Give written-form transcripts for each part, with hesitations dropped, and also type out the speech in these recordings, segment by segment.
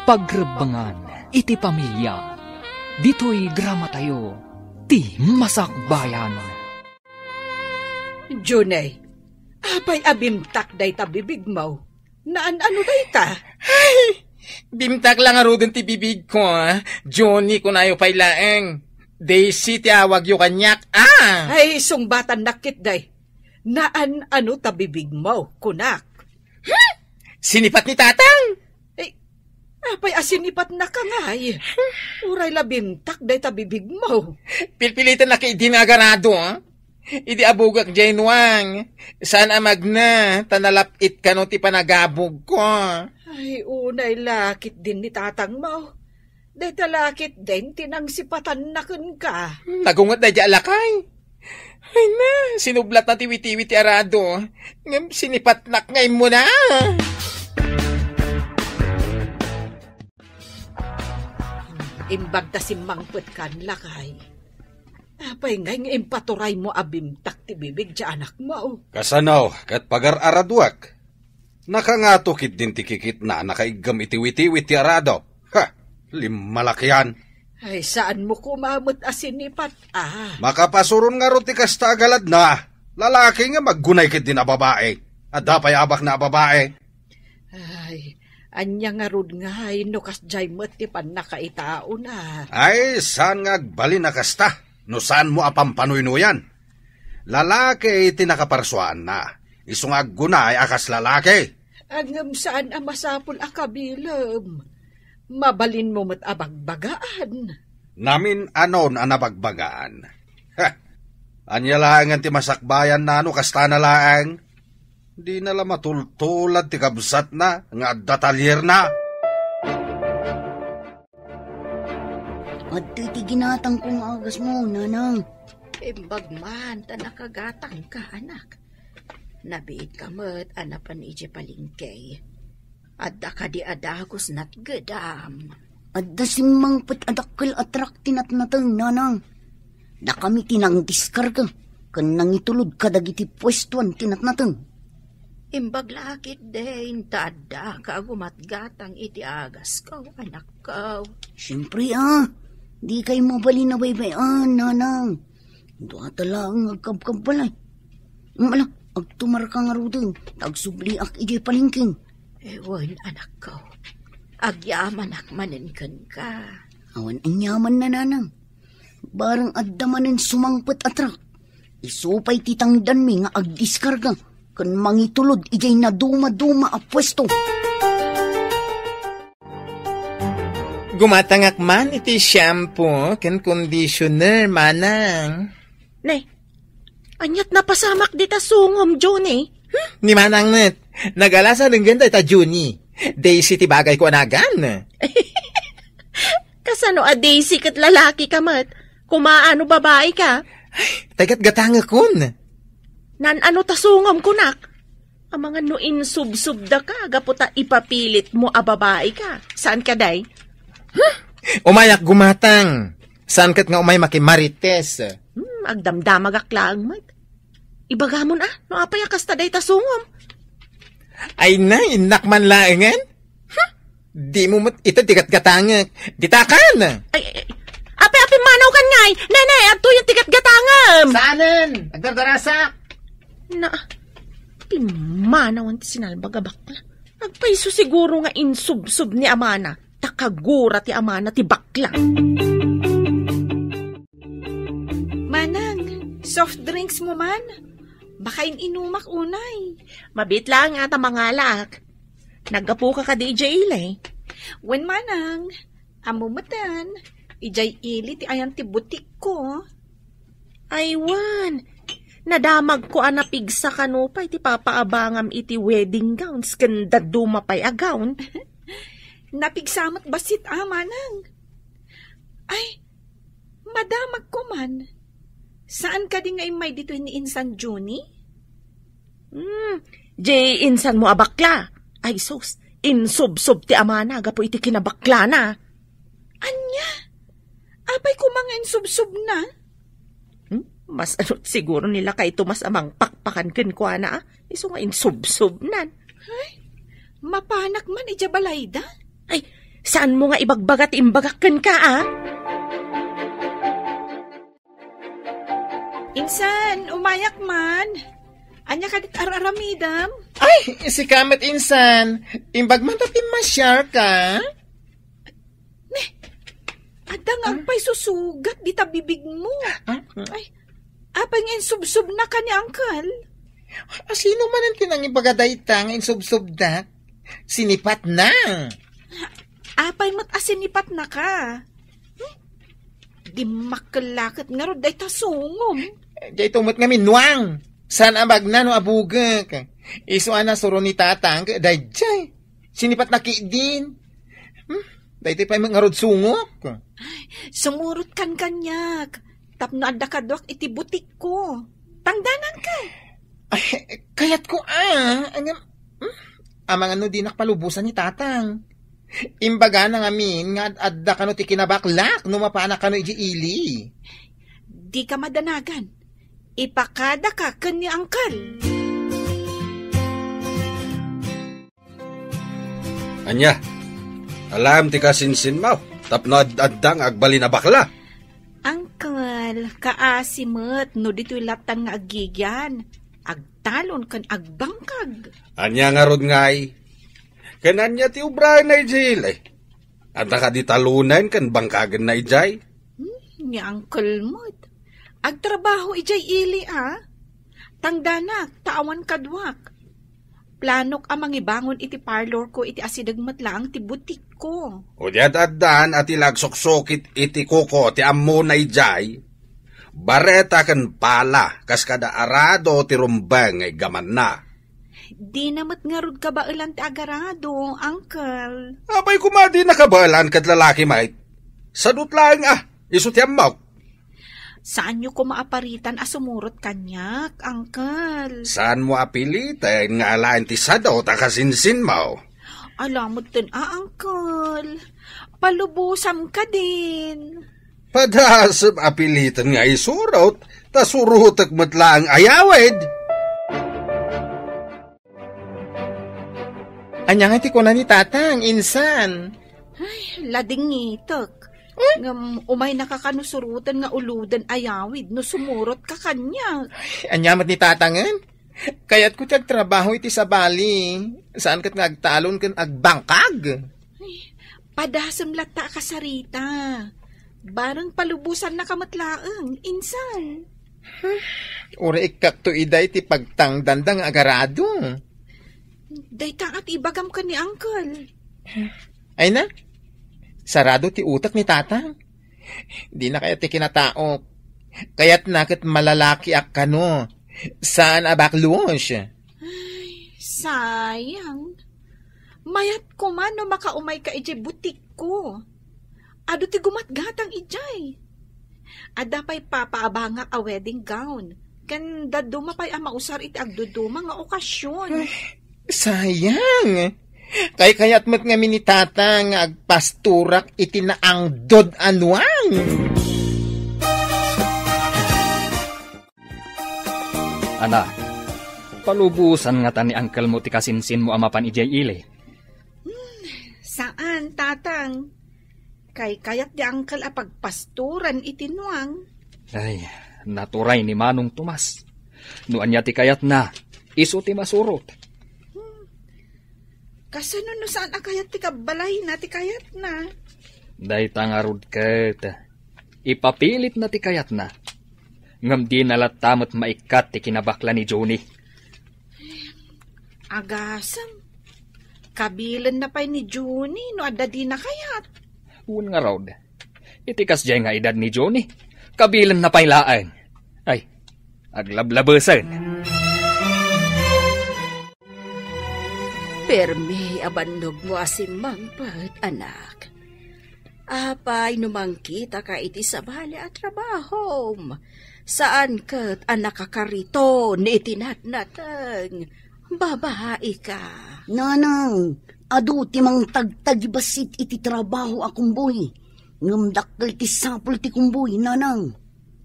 pagrebangan iti pamilya. Dito'y drama tayo, ti masakbayan. Junay, apay abimtak day ta bibig mo. Naan-ano day ta? Ay, bimtak lang arudon ti bibig ko, Johnny ko na yung pailaeng. Daisy ti awag yung kanyak, Ay, sungbatan nakit day. Naan-ano ta bibig mo, kunak? Sinipat ni tatang? Apay asinipat na ka ngay. Uray labimtak day ta bibig mo. Pilpilitan na kay dinagarado, Idi abugak jainwang. Saan amag na, tanalapit ka no ti panagabog ko. Ay, unay lakit din ni tatang mo. Day talakit din tinangsipatan na kun ka. Nagungot na di alakay. Ay na, sinublat na tiwi-tiwi ti arado. Ngam sinipat nak ngay mo na. Imbag ta simangpet kan lakay. Apay ngay impaturay mo abimtak ti bibig ti anak mo. Kasanaw, kat pagar-araduak. Nakangatukit din ti kikit na nakaigam itiwi-tiwi ti arado. Limalakyan. Ay, saan mo kumamot asinipat, Makapasuron nga ro ti kasta agalad na. Lalaki nga maggunay kit din a babae. At dapay abak na a babae. Ay, anya nga rod nga, no kas jay mo't ti pan nakaitao na. Ay, saan nga agbali na kasta? No saan mo apampanuy-nuyan? Lalaki iti nakaparsuan na. Isong aggunay akas lalaki. Angam saan ang masapul akabilam? Mabalin mo mo't abagbagaan. Namin anon ang nabagbagaan. Anya laang ti masakbayan na ano kasta na laang. Di nala matultulad ti kabsat na nga datalyer na. At ti ginatang kong agas mo, nanang. Imbag man, ta nakagatang ka, anak. Nabiit ka mo't anapan ije palingkay. Adda ka di adagos nat gedam. Adda simang pet adakkel atrak tinatnatang, nanang. Da kami tinang diskarga. Kan nangitulod ka dagiti pwestuan tinatnatang. Imbag lakit din, tada ka gumatgatang iti agas ko, anak ko. Siyempre di kayo mabali na baybayan, nanang. Doa talang agkabkab balay. Mala, agtumar ka nga rudin, tagsubli ak ijay palingking. Ewan, anak ko, agyaman akmanin kan ka. Awan ang yaman na, nanang. Barang addamanin sumangpet atrak. Isupay titangdan mi nga agdiskarga. Kan mangitulod ijay na duma-duma a pwesto. Gumatangak man iti shampoo ken conditioner manang. Ne, anyat napasamak dita sungom, Johnny. Ni manang net, nagalasa ng ganda ita Juni. Daisy ti bagay ko anagan. Kasano a Daisy kat lalaki ka mat? Kumaano babae ka? Ay, tagat gatanga kun. Nan ano tasungom kunak? Ang mga no insub-subda ka, gaputa ipapilit mo a babae ka. Saan ka day? Umayak gumatang. Saan kat nga umay makimarites? Agdamdamag aklang mat. Ibagamon no apay kasta day tasungom. Ay na, inakman laengan? Di mo mat ito tigat gatangak. Ditakan! Ay, api manaw kan ngay. Nene, ato yung tigat gatangam. Saanan? Agdardarasak? Na, pimanawan ti sinalbagabakla. Nagpaiso siguro nga insub-sub ni amana. Takagura ti amana ti bakla. Manang, soft drinks mo man. Baka inumak unay. Mabit lang nga ta mangalak. Naggapo ka DJ ilay. Wen manang, amumatan. Ijay ili ti ayan ti butik ko. Aywan, nadamag ko anapigsa kanupay ti papaabangam iti wedding gowns kanda dumapay a gown. Napigsamat basit manang. Ay, madamag ko man. Saan ka di ngay may dito ni Insan Juni? Jay, insan mo abakla. Ay sos, insub-sub ti amana, gapo iti kinabakla na. Anya? Abay ko mga insub-sub na? Mas siguro nila kay Tomas amang pakpakan ken kwa na, iso nga insub-sub nan. Ay, mapanak man ija balayda? Ay, Saan mo nga ibagbagat imbagakan ka, ah? Insan, umayak man. Anya ka dit araramidam? Ay, si Kamat insan. Imbag man tapin masyar ka. Adang agpay susugat di ta bibig mo. Ay, apay nga insubsob na ka ni Uncle. Sino man ang tinang ibagadayta nga insubsob na? Sinipat na. Apay mat asinipat na ka. Di makalakit nga ron day tasungom. Jay tumot nga minwang. San abag na no abugak. Isuan na suro ni tatang. Day jay. Sinipat na kiidin. Day pa yung nga rod sungok. Sumurot kan kanyak. Tapno adda kadwak iti butik ko. Tangdanan ka. Ay, kayat ko amang ano di nakpalubusan ni tatang. Imbaga na ngamin nga adda kano ti kinabaklak no mapana kano iji ili. Di ka madanagan. Ipakada ka kan ni Uncle. Anya, alam ti kasinsin mo, tapno addang agbali na bakla. Uncle, kaasimot no dito'y latan nga agigyan. Agtalon kan agbangkag. Anya nga rod ngay. Kananya ti ubray na ijay eh. At nakaditalunan kan bangkagan na ijay. Ni Uncle mo't. Agtrabaho ijay ili, ah. Tangdanak, taawan kadwak. Planok amang ibangon iti parlor ko iti asidagmat lang ti butik ko. O diat addan at ilagsoksokit iti kuko ti ammo na ijay. Bareta kan pala kas kada arado ti rumbang ay gaman na. Di namat nga rod ka ba ilan ti agarado, Uncle? Abay kumadi nakabalan kat lalaki mait. Sadut lang iso ti ammaw. Saan nyo ko maaparitan asumurot kanyak, Uncle? Saan mo apilitan nga alaan ti sadaw takasinsin mo? Alamot din, Uncle. Palubusam ka din. Padasam apilitan nga isurot, tasurutak matlaang ayawid. Anya nga ti ko na ni tatang, insan. Ay, lading ngitok. Umay nakakanusurutan nga uludan ayawid no sumurot ka kanya. Anyamat ni tatangan. Kaya't ko tiyag trabaho iti sa bali. Saan kat nga agtalon kan agbangkag? Padasam lata ka sarita. Barang palubusan na kamatlaang, insan. Uri ikak to iday ti pagtangdandang agarado. Dayta at ibagam ka ni Uncle. Ay na? Sarado ti utak ni tatang. Di na kaya ti kinataok. Kaya't nakit malalaki ak kano. Saan abakluos? Ay, sayang. Mayat ko man no makaumay ka ijay butik ko. Ado ti gumatgatang ijay. Adapay papaabanga a wedding gown. Kan daduma pa'y mausar iti agduduma nga okasyon. Ay, sayang. Kaya't mo't nga minitata nga agpasturak iti na ang dod anwang. Anak, palubusan nga ta ni Uncle mo ti kasinsin mo amapan ijay ili. Saan, tatang? Kayat di Uncle a pagpasturan itinuang. Ay, naturay ni Manong Tomas. Nuan niya ti kayat na, iso ti masurot. Kasano no saan akayat ti kabalay na ti kayat na? Day tangarod kat. Ipapilit na ti kayat na. Ngam di nalatamot maikat ti kinabakla ni Johnny. Agasam. Kabilan na pa'y ni Johnny no adda di na kayat. Un nga raw. Itikas jay nga edad ni Johnny. Kabilan na pa'y laan. Ay, aglablabasan. Permi abannog mo asimang pat, anak. Apay numang kita ka iti sa bali at trabaho. Saan kat anak kakarito ni itinatnatang babae ka? Nanang, adu ti mang tagtagibasit iti trabaho akong buhi. Ngamdakkel ti sapul ti kumbuhi, nanang.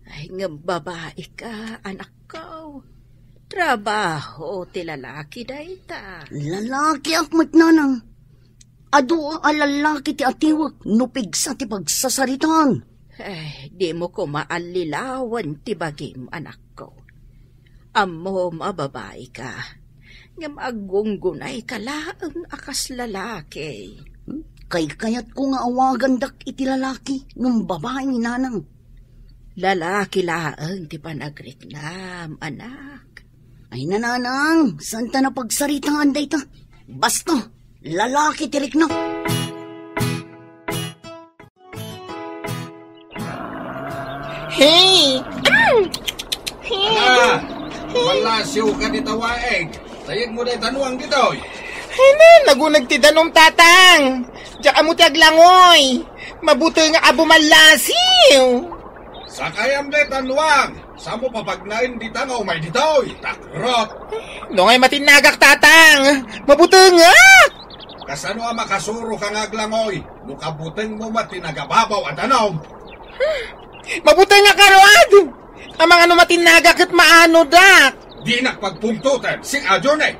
Ay ngam babae ka, anak ko. Trabaho ti lalaki dayta. Lalaki akmat, nanang. adu alalaki ti atiwak nupigsa ti pagsasaritan. Di mo ko maalilawan ti bagim, anak ko. Amo mababae ka. Ngam agunggunay ka laang akas lalaki. Kayat ko nga awagan dak iti lalaki ng babae ni nanang. Lalaki laang ti panagriknam, anak. Ay nananang, saan ta na pagsaritaan day ta? Basta, lalaki tirik na. Hey! Ala, malasiw ka di tawaeg. Sayag mo na tanuang dito. Ay na, nagunag ti danom tatang. Diyak amo ti aglangoy. Mabuti nga abo malasiw. Sakayam de tanuang. Samo papagnain di tangaw may dito. Takrot. Nungay matinagak tatang. Mabuti nga. Kasano ang makasuro kang aglangoy. Nukabuteng mo matinagababaw at tanaw. Mabuti nga karwad. Ang mga matinagak at maano dak. Di nakpagpungtutan si Adjorne.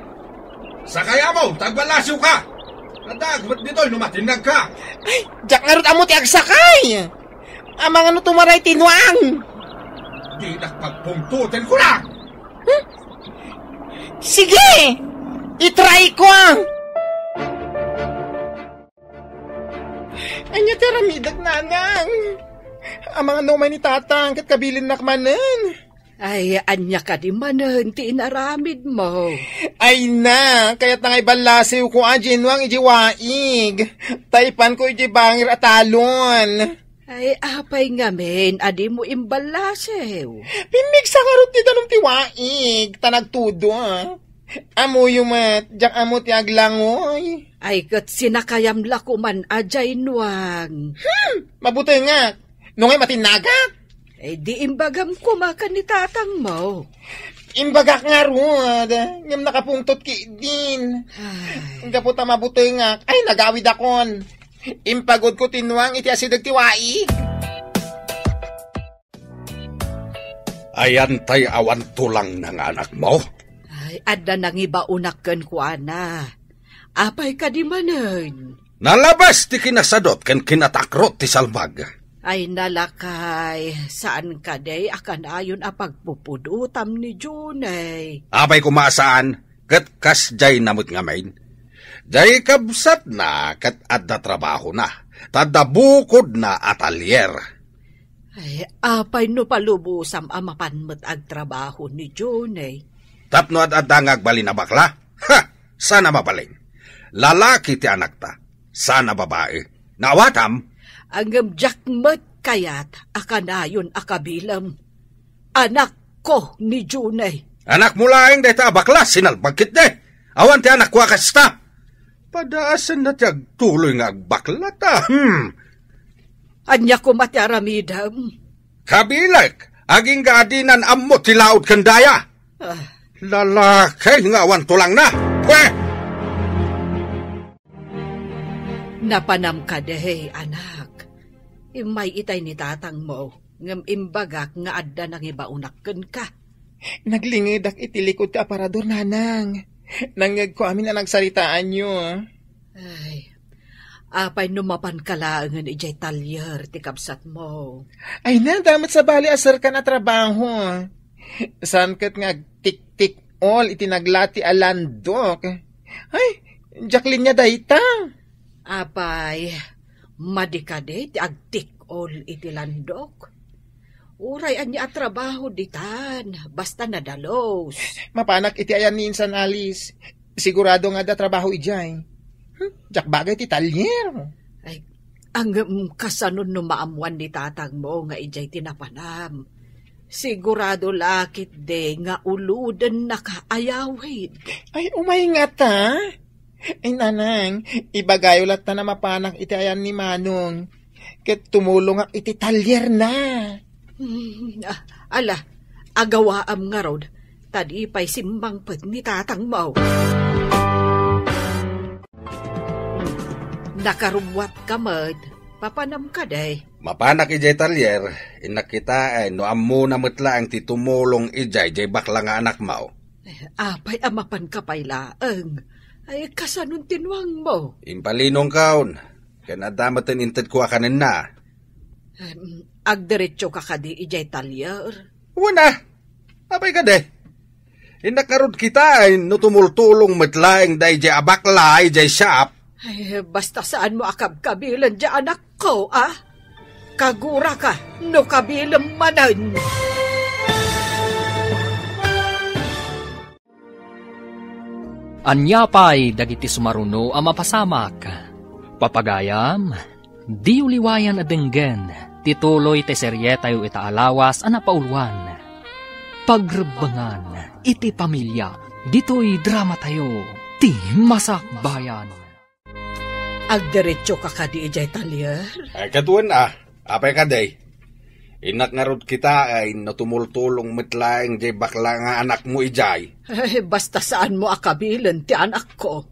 Sakaya mo, tagbalasiw ka. Nadagmat dito'y numatinag ka. Ay, diyak nga rin amo ti agsakay. Ang mga tumaray tinuang. Di nakpagpungtutan ko lang. Sige, itry ko. Anya teramidag nanang. Ang mga numay ni tatang kat kabilin nakmanan. Ay, anya ka di manan, ti inaramid mo. Ay na, kaya't nangay balasiw ko ginwang ijiwaig. Taipan ko ijibangir at talon. Ay, apay nga men, adi mo imbalasew. Pimigsa nga rin ti tanong tiwaig. Tanagtudo Amo yumat, jak amo ti aglangoy. Ay, kat sinakayam lakuman ajay nuang. Mabuti nga, nungay matinagak. Eh, di imbagam kumakan ni tatang mo. Imbagak nga rod, ngam nakapungtot ki din. Ang puta mabuti nga, ay nagawid akon. Impagod ko tinuang iti asidag tiwai. Ayan tay awan tulang ng anak mo. Ay, adda nang iba unakken ko ana. Apay ka di manan. Nalabas ti kinasadot ken kinatakrot ti salbag. Ay nalakay, saan ka day akan ayon a pagpupudutam ni Junay. Abay kumasaan, kat kas jay namut nga main. Jay kabsat na kat adda trabaho na, tadda bukod na atalier. Ay, apay no palubusam amapanmet ag trabaho ni Junay. Tapno adda ngagbali na bakla? Ha! Sana mabaling. Lalaki ti anak ta, sana babae. Nawatam, Ang jakmet kayat akanayon akabilam. Anak ko ni Junay. anak mo laing deta bakla, sinalbagkit de. Awan ti anak ko akasta. Padaasan na tiyag tuloy nga agbakla ta. Anya ko matiaramidam. Kabilak, aging gaadinan ammo ti laod kandaya. Lalaki nga awan tulang na. Pwe! Napanam ka dehe, anak. Imay itay ni tatang mo, ngam imbagak nga adda nang ibaunakken ka. Naglingidak itilikod ti aparador nanang. Nangag ko amin na nagsaritaan nyo. Ay, apay numapan ka laangan ijay talyer ti kapsat mo. Ay na, damat sa bali asar ka na trabaho. San kat nga tik-tik all itinaglati alandok. Ay, Jacqueline niya dayta. Apay, madikade ti agtik ol iti landok. Uray anya at trabaho ditan, basta nadalos. Mapanak iti ayan ni Insan Alice. Sigurado nga da trabaho ijay. Jak bagay ti talyer. Ay, ang kasanon no maamuan ni tatang mo nga ijay tinapanam. Sigurado lakit de nga uludan nakaayawid. Ay, umay nga ta. Ay, nanang, ibagayolat na mapanak iti ayan ni Manong. Ket tumulong ak iti talyer na. Ala, agawaam nga rod, tadi pa'y simbang pad ni tatang mo. Nakarubwat ka, Mad. Papanam ka, day. Mapanak ijay talyer, inakita no ammo na mutla ang titumulong ijay bakla nga anak mo. Apay amapan ka pay laang. Ay, kasanong tinwang mo? Impalinong kaon. Kaya nadamatan intad ko akanin na. Agdiretso ka kadi ijay talyer. Wala. Apay ka de. Inakarod kita ay no tumultulong matlaing day jay abakla ay jay shop. Ay, basta saan mo akab-kabilan dyan anak ko, ah? Kagura ka, no kabilang manan. Anyapay dagiti sumaruno ang mapasamak. Papagayam, di uliwayan adenggen, tituloy te serye tayo itaalawas ang napauluan. Pagrebangan, iti pamilya, dito'y drama tayo, ti masakbayan. Agdiretso ka kadi ijay talyer. Ay katuan apay ka day. Inak nga rod kita ay natumultulong matlaing jay bakla nga anak mo ijay. Ay, basta saan mo akabilan ti anak ko.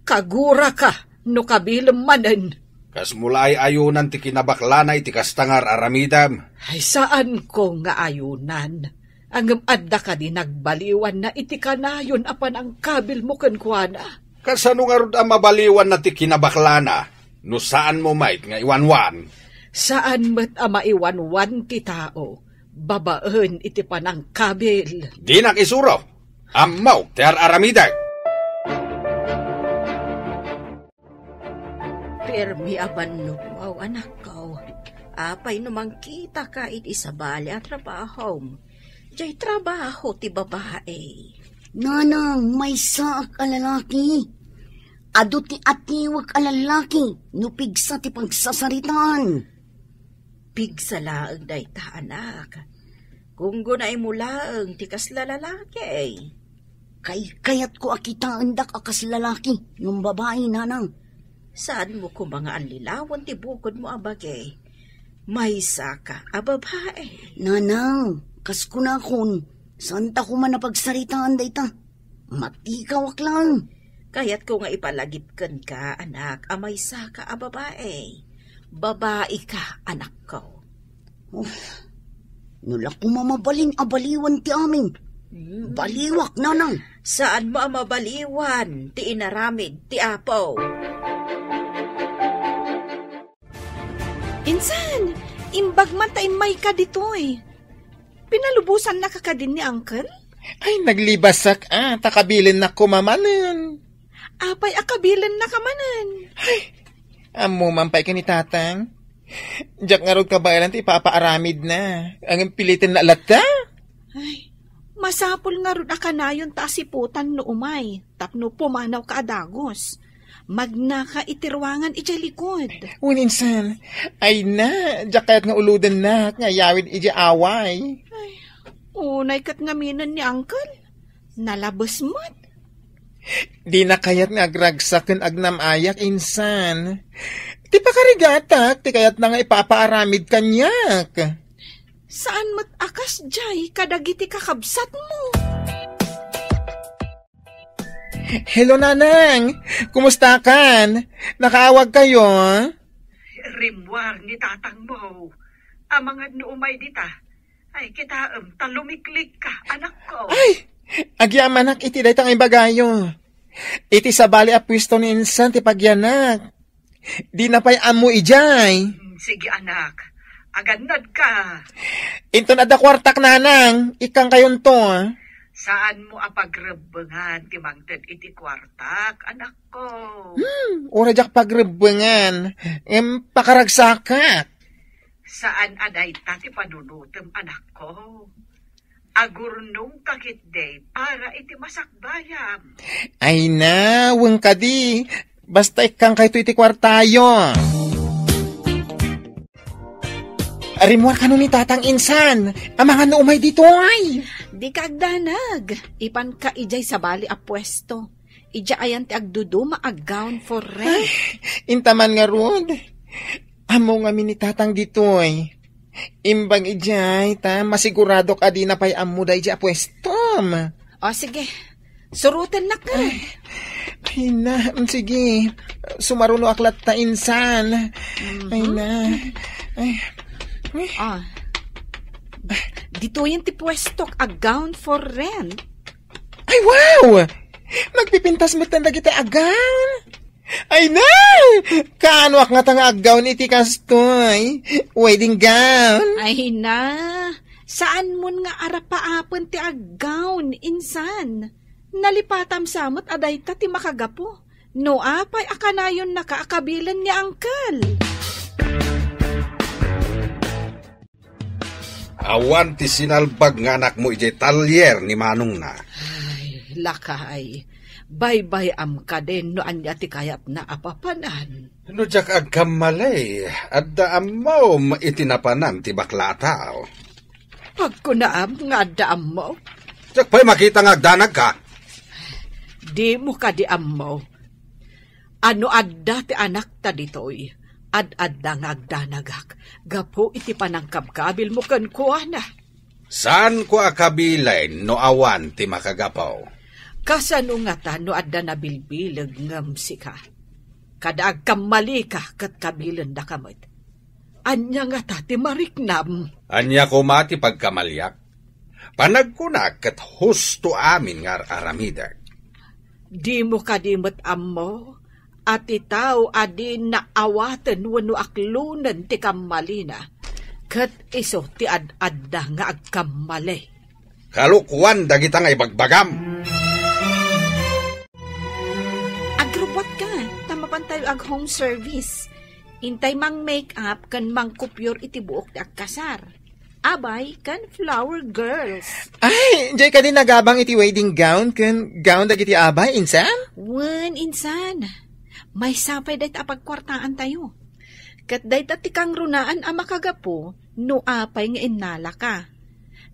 Kagura ka, no kabilang manan. Kas mula ay ayunan ti kinabakla na iti kastangar aramidam. Ay, saan ko nga ayunan? Ang adda ka di nagbaliwan na iti kanayon apan ang kabil mo kankwana. Kasano nga rod ang mabaliwan na ti kinabakla na? No saan mo mait nga iwanwan? Saan mo't maiwanwan ti tao? Babaan iti panang kabil. Di nakisuro. Amaw, ti aramiday. Permi abanog mo, anak ko. Apay namang kita ka iti sabali at trabaho. Diyay trabaho ti babae. Nanang, may saak a lalaki. Ado ti atiwag a lalaki, nupigsa ti pagsasaritaan. Pigsalaang day ta, anak. Kung gunay mo laang ti kasla lalaki. Kayat ko akitaan dak akas lalaki, ng babae, nanang. Saan mo ko mga anlilawan ti bukod mo abagay? May saka a babae. Nanang, kas ko na kun, saan ta ko man napagsaritaan day ta? Matikawak lang. Kaya't ko nga ipalagipkan ka, anak, amay saka a babae. Babae ka, anak ko. Nula ko mamabalin abaliwan ti amin. Baliwak, nanang. Saan mo ang mabaliwan? Ti inaramid, ti apo. Insan, imbag man tayo may ka ditoy. Pinalubusan na kakadin ni Uncle? Ay, naglibasak takabilin na kumamanan. Apay akabilan na kamanan. Ay, amo mampay ka ni tatang. Diyak nga rod kabayalan ti ipapaaramid na. Ang pilitin na alata. Ay, masapol nga rod akanayon ta asiputan no umay. Tapno pumanaw ka adagos. Magnaka itirwangan ija likod. Uninsan, ay na, diyak kayat nga uludan na, nga yawid ija away. Ay, unay kat ngaminan ni Uncle. Nalabas mo't. Di na kayat nga agragsaken agnamayak, insan. Ti pakarigatak, ti kayat na nga ipapaaramid kanyak. Saan mat akas jay kadagiti kakabsat mo? Hello, nanang. Kumusta kan? Nakaawag kayo? Rimwar ni tatang mo. Amangad no umay dita. Ay, kita talumiklik ka, anak ko. Ay, agyamanak iti daytang ibagayo. Iti sabali a pwisto ni insan ti pagyanak. Di na pa'y amo ijay. Sige, anak. Agannad ka. Into na da kwartak, nanang. Ikang kayon to. Saan mo apagrebengan ti mangted iti kwartak, anak ko? Ura jak pagrebengan. Pakaragsakak. Saan aday ta ti panunutem, anak ko? Agurnong kakit day para iti masakbayam. Ay na, weng kadi. Basta ikang kayo iti kwartayo. Arimwar ka ni tatang insan. Amangan na umay dito ay. Di ka agdanag. Ipan ka ijay sa bali a pwesto. Ija ayan ti agdudu maag-gown for rent. Intaman nga rod. Amo nga ni tatang dito ay. Imbang ijay ta masigurado ka di na pa'y amo da ija a pwestom. O sige, surutan na ka. Ay na, sige. Sumaruno aklat ta insan. Ay na. Ay. Dito yung ti pwesto a gown for rent. Ay wow! Magpipintas mo tanda kita agaw. Ay na! Kaanwak nga tanga agaw ni iti kastoy. Wedding gown. Ay na! Saan mo nga arapaapon ti aggown, insan? Nalipatam samot aday ta ti makagapo. No apay akanayon na kaakabilan ni angkel. Awan ti sinalbag nga anak mo iti talyer ni Manong na. Ay, lakay. Bye-bye am ka din no anya ti kayat na apapanan. No jak agkamalay, adda mo itinapanam ti bakla tao. Pagkunaam nga daam mo. Jak pa'y makita nga agdanag ka. Di mo ka di am mo. Ano adda ti anak ta ditoy? Ad-adda nga agdanagak. Gapo iti panangkabkabil mo kan kuha na. Saan ko akabilay no awan ti makagapaw? Kasano nga ta no adda na bilbilag ngam sika. Kadaag kamali ka kat kabilan da kamot. Anya nga ta ti mariknam. Anya ko mati pagkamalyak. Panagkunak kat husto amin nga aramidag. Di mo kadimot ammo. At itaw adin na awatan wano aklunan ti kamali na. Kat iso ti ad-adda nga agkamali. Kalukwan dagita nga ibagbagam. Agrobot ka, tamapan tayo ag home service. Intay mang make-up kan mang kupyor iti buok ti agkasar. Abay kan flower girls. Ay, jay ka din nagabang iti wedding gown kan gown dagiti abay, insan? Wen, insan. May sapay dahit apagkwartaan tayo. Kat dahit at tikang runaan ang makagapo, no apay nga inala ka.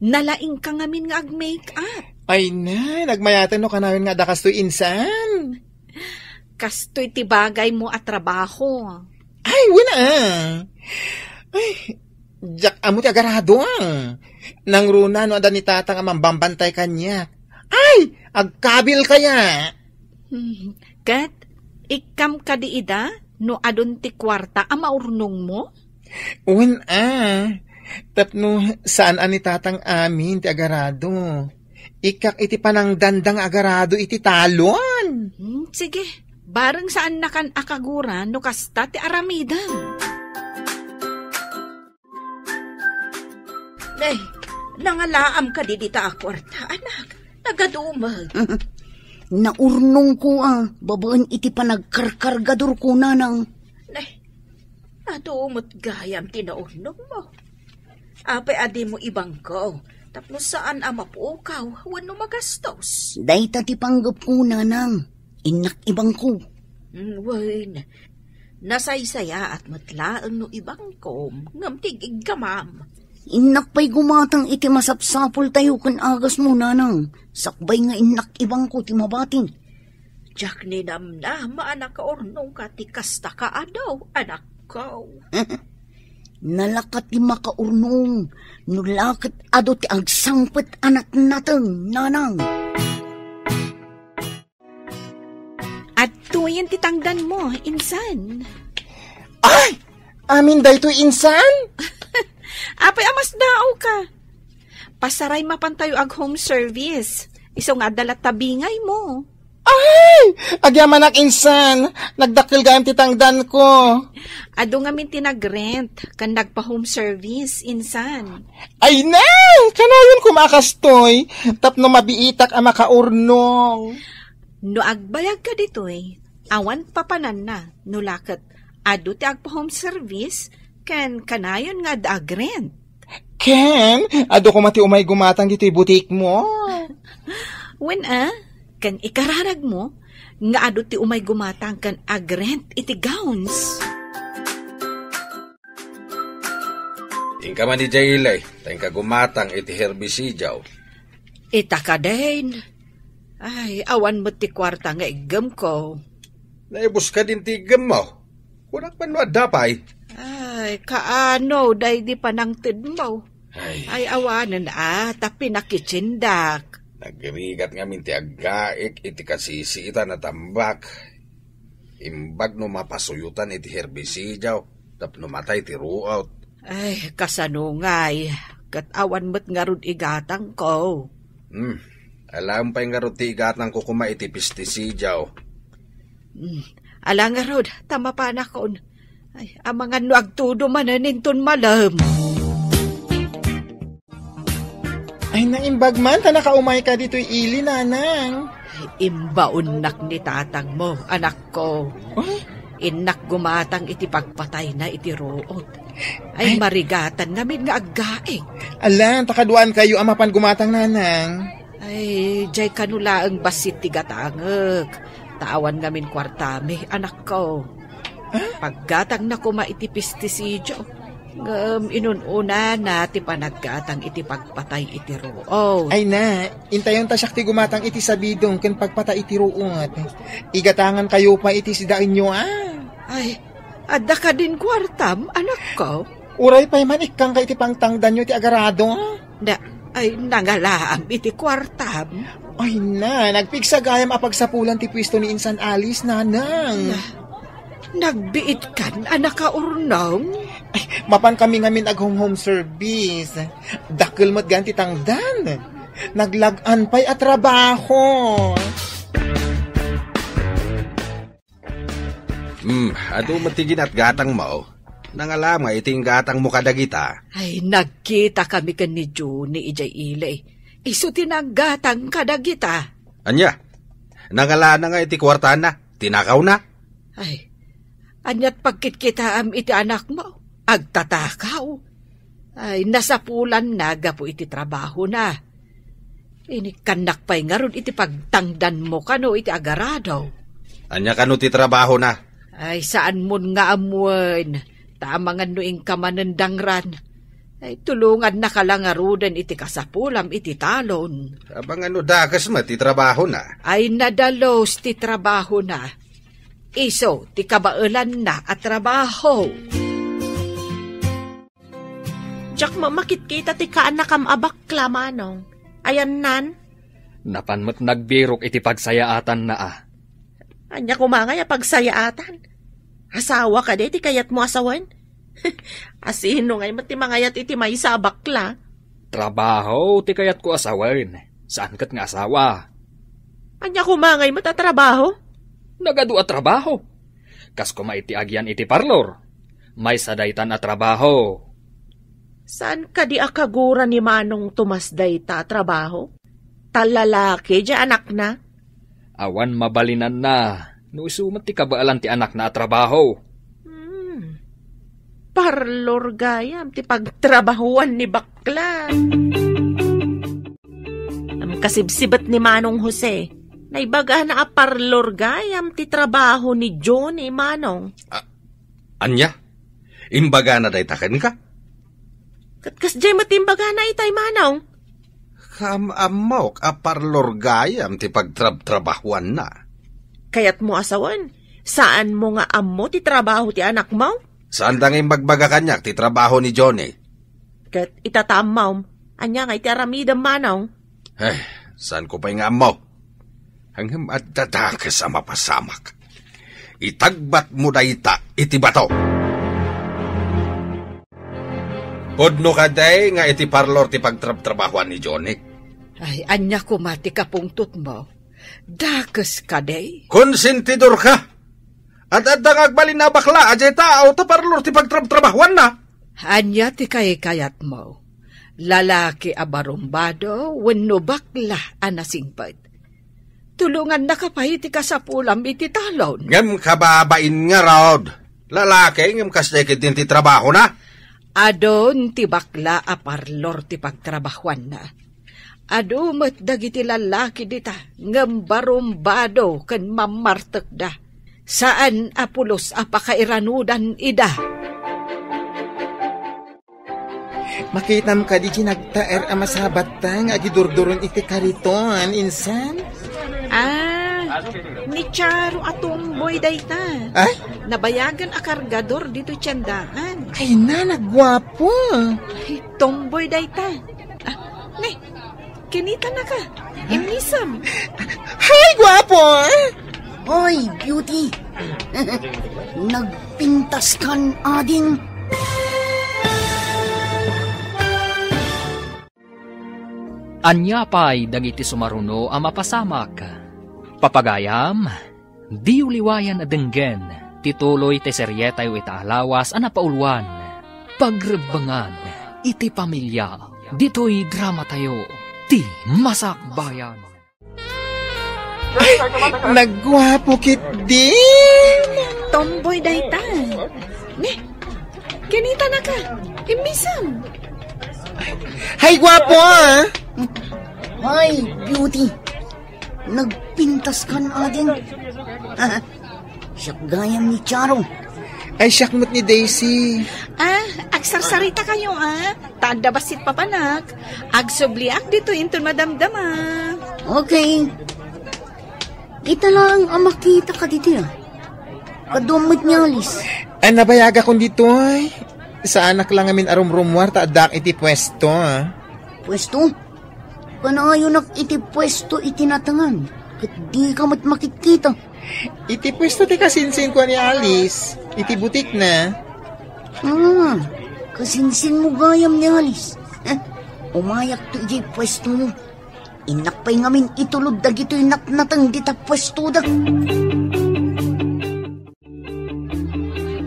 Nalaing ka ngamin nga ag-make-up. Ay na, nagmayatan no kanawin nga da kastoy insan. Kastoy ti bagay mo at trabaho. Ay, wala. Ay, jak amo ti agarado. Nang runa no ada ni tatang amambambantay kanya. Ay, agkabil kaya. Kat, ikam kadiida, no adon ti kwarta ang maurnong mo? Uwan tapno saan ani tatang amin ti agarado. Ikak iti panang dandang agarado iti talon. Sige, bareng saan na kan akaguran no kasta ti aramidan. Nay, nangalaam ka di dita akwarta, anak. Nagadumag. Naurnong ko babaan iti panagkarkargador ko nanang. Nay, adumot gayam tinaurnong mo. Apay adi mo ibang ko, tapos saan mapukaw, wano magastos. Dahita ti panggap ko nanang, inak ibang ko. Wen, nasaysaya at matlaang no ibang ko, ngamtigig gamam. Inak pa'y gumatang iti masapsapol tayo kan agas mo nanang. Sakbay nga inak ibang ko ti mabating. Diyak ni namna, maanak ka ornong ka ti kasta ka adaw, anak ko. Nalakat ti makaurnong, nulakat ado ti agsangpet anak natang nanang. At tuyan ti tangdan mo, insan. Ay, amin dayto insan? Apay amas dao ka. Pasaray mapantayo ag home service. Iso nga dalat tabingay mo. Ay! Agyaman ak insan. Nagdakil gayam titangdan ko. Ado nga min tinagrent kan nagpa-home service, insan. Ay na! Kanayon kumakastoy. Tapno mabiitak ang makaurnong. No agbayag ka ditoy, awan papanan na, no lakat. Ado ti agpa-home service, kan kanayon nga dagrent. Ken, ado ko mati umay gumatang dito'y butik mo. When kan ikararag mo, nga ado ti umay gumatang kan agrent iti gowns. Tingka man di jailay, tingka gumatang iti herbisijaw. Ita ka din. Ay, awan mo ti kwarta nga igam ko. Naibus ka din tigam mo. Kunak man wadapay. Ay, kaano, day di panangtid mo. Ay, awanan tapi nakitsindak. Nagrigat nga minti aggaik iti kasisiita na tambak. Imbag no mapasuyutan iti herbisijaw, tapno matay ti ruot. Ay, kasanungay, kat awan mo't nga rud igatang ko. Alam pa nga rutigat ng kukuma iti pestisidaw. Ala nga rod, tama pa na kon. Ay, ang mga nuagtudo mananinton malam. Ay, naimbag man, ta nakaumay ka dito'y ili, nanang. Ay, imbaunak ni tatang mo, anak ko. Inak gumatang iti pagpatay na iti root. Ay, marigatan namin nga aggaing. Ala, takaduan kayo amapan gumatang, nanang. Ay, jay kanula ang basit ti gatangag. Tawan ngamin kwartami, anak ko. Paggatang na kuma iti pestisidyo, inununa na ti panaggatang iti pagpatay iti root. Ay na, intayon ta siya ti gumatang iti sabidong ken pagpatay iti root. Igatangan kayo pa iti sidain nyo, Ay, adda ka din kwartam, anak ko. Uray pa'y man ikang ka iti pangtangdan nyo ti agarado, Ay, nangalaam iti kwartam. Ay na, nagpigsagayam apagsapulan ti pwesto ni Insan Alice, nanang. Nagbiit kan, anak ka urnong? Ay, mapan kami ngamin ag-home service. Dakil mo't ganti tangdan. Naglagan pa'y at trabaho. Ado matigin at gatang mo. Nangalam nga iting gatang mo kadagita. Ay, nagkita kami kan ni Juni ijay ilay. Isutin ang gatang kadagita. Anya, nangala na nga iti kwarta na. Tinakaw na. Ay, anyat pagkitkitaam iti anak mo. Agtatakaw. Ay, nasapulan na gapo iti trabaho na. Inikanak pa'y nga ron iti pagtangdan mo kano iti agarado. Anya kano ti trabaho na. Ay, saan mo nga amuan? Tamangan noing kamanandangran. Ay, tulungan na kalangarudan iti kasapulam iti talon. Abang ano dakas ma ti trabaho na. Ay, nadalos ti trabaho na. Iso, ti kabailan na at trabaho. Diyak mamakit-kita ti kaanak am abakla, manong. Ayan nan. Napanmat nagbirok iti pagsayaatan na Anya kumangay pagsayaatan. Asawa ka di, ti kayat mo asawan? Asino ngay mati mangayat iti may sa bakla. Trabaho, ti kayat ko asawan. Saan kat nga asawa? Anya kumangay matatrabaho? Nagadu at trabaho. Kas kuma iti agyan iti parlor. May sadaytan at trabaho. Saan ka di akagura ni Manong Tomasday ta trabaho? Talalaki di anak na? Awan mabalinan na. No isumat ti kabaalan ti anak na at trabaho. Parlor gayam ti pagtrabahuan ni bakla. Ang kasibsibat ni Manong Jose, naibaga na parlor gayam ti trabaho ni Johnny Manong. Anya? Imbaga na daytaken ka? Katkas jay matimbaga na itay Manong. Amok parlor gayam ti pagtrabahuan na. Kayat mo asawan, saan mo nga amo ti trabaho ti anak mo? Saan tanging magbaga kanyak ti trabaho ni Johnny? Kat itatamaw, anya nga iti aramidam Manong. Saan ko pa nga amo? Hanggang at dadakas ang mapasamak. Itagbat mo dayta iti bato. Podno ka day nga iti parlor ti pagtrabahuan ni Johnny. Ay, anya kumati ka pungtot mo. Dakas ka day. Konsentidor ka. At dangag balin na bakla, ajay tao, taparlor ti pagtrabahuan na. Anya ti kayat mo. Lalaki abarumbado, wenno bakla anasingpad. Tulungan na kapay ti kasapulam iti talon. Ngam kababain nga rod. Lalaki, ngam kasdekid din ti trabaho na. Adon ti bakla aparlor ti pagtrabahuan na. Adumat dagiti lalaki dita, ngam barumbado ken mamartek da. Saan apulos apakairanudan ida? Makitam ka di nagtaer amasabat tang agidurduron iti kariton, insan? Ni Charo atumboy dayta. Ay? Nabayagan a kargador dito tiyandaan. Ay na, nagwapo. Ay, tomboy dayta. Ne, kinita na ka. Imisam. Hay, gwapo! Hoy, beauty! Nagpintas kan ading. Anya pa'y dagiti sumaruno ang mapasamak. Papagayam, di uliwayan adenggen, tituloy te seryeta yu itaalawas ang napauluan. Pagrebangan, iti pamilya, dito'y drama tayo, ti Masakbayan. Ay, nagwapo kit din. Tomboy daytan. Ne, kinita na ka. Imisam. Hay, gwapo ah. Ay, beauty. Nagpintas ka na din. Siyak gayam ni Charo. Ay, siyakmot ni Daisy. Agsarsarita kayo Tada basit papanak. Agsubliak dito into madamdama. Okay. Ita lang ang makita ka dito Kadumot niya alis. Nabayaga kong dito ay. Sa anak lang amin arumrumwar tadak iti pwesto Pwesto? Kanayo nak iti pwesto itinatangan. Kat di ka mat makikita. Iti pwesto ti kasinsin ko ni Alice. Iti butik na. Kasinsin mo gayam ni Alice. Umayak to iti pwesto mo. Inakpay ngamin itulod dag ito'y natnatang dita pwesto dag.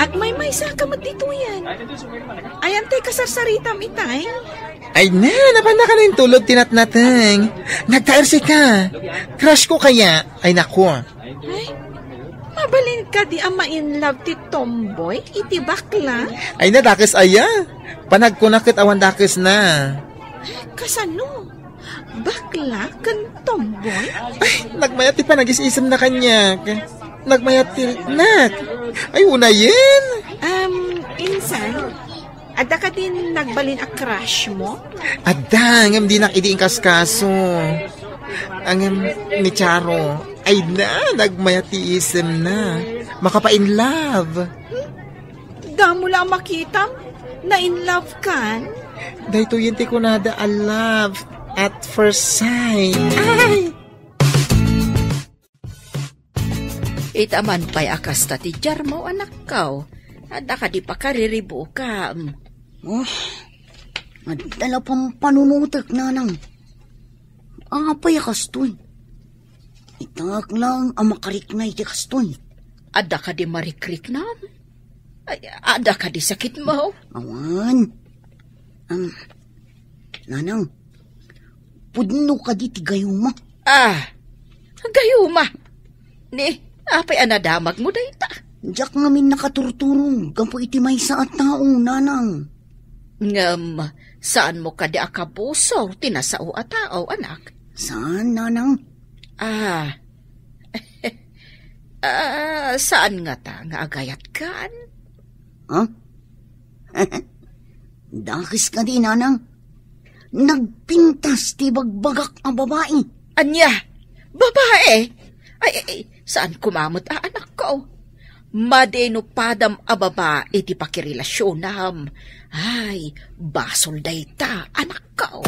Agmay-may sa kamat dito yan. Ayan tay kasarsaritam itay. Ay na, napanda ka na yung tulog tinatnatang. Nagtaersi ka. Crush ko kaya. Ay naku. Ay, mabalin ka di ama in love ti tomboy, iti bakla. Ay na, dakis aya. Panagkunakit awan dakis na. Kasano? Bakla kan tomboy? Ay, nagmayat ti panag-isisam na kanya. Nagmayat ti nak. Ay, una yan. Insan, ada ka din nagbalin a crush mo? Ada, ngam di nakidiing kaskaso. Ang ni Charo. Ay na, nagmayat ti isem na. Makapa-in love. Damo lang makita na in love kan? Dahito yun ti kunada a love at first sight. Ay! Itaman pa'y akas ta ti Jarmo anak kao. Ada ka di pa kariribo ka. Madala pang panunutak nanang. Apay akastoy. Itag lang ang makarik na iti kastoy. Ada ka di marikrik na? Ada ka di sakit mo? Awan. Nanang, pudno ka di ti gayuma. Gayuma. Ni, apay anadamag mo dayta. Diyak ngamin nakaturturong, gampo iti may sa at taong nanang. Ngam, saan mo ka di akapuso, tinasao at tao, anak? Saan, nanang? Saan nga ta, nga agayat kan? Dakis ka di, nanang. Nagpintas ti bagbagak ang babae. Anya? Babae? Ay, saan kumamot anak ko? Madeno padam ababa iti pakirelasyon nam. Ay, basol dayta, anak ko.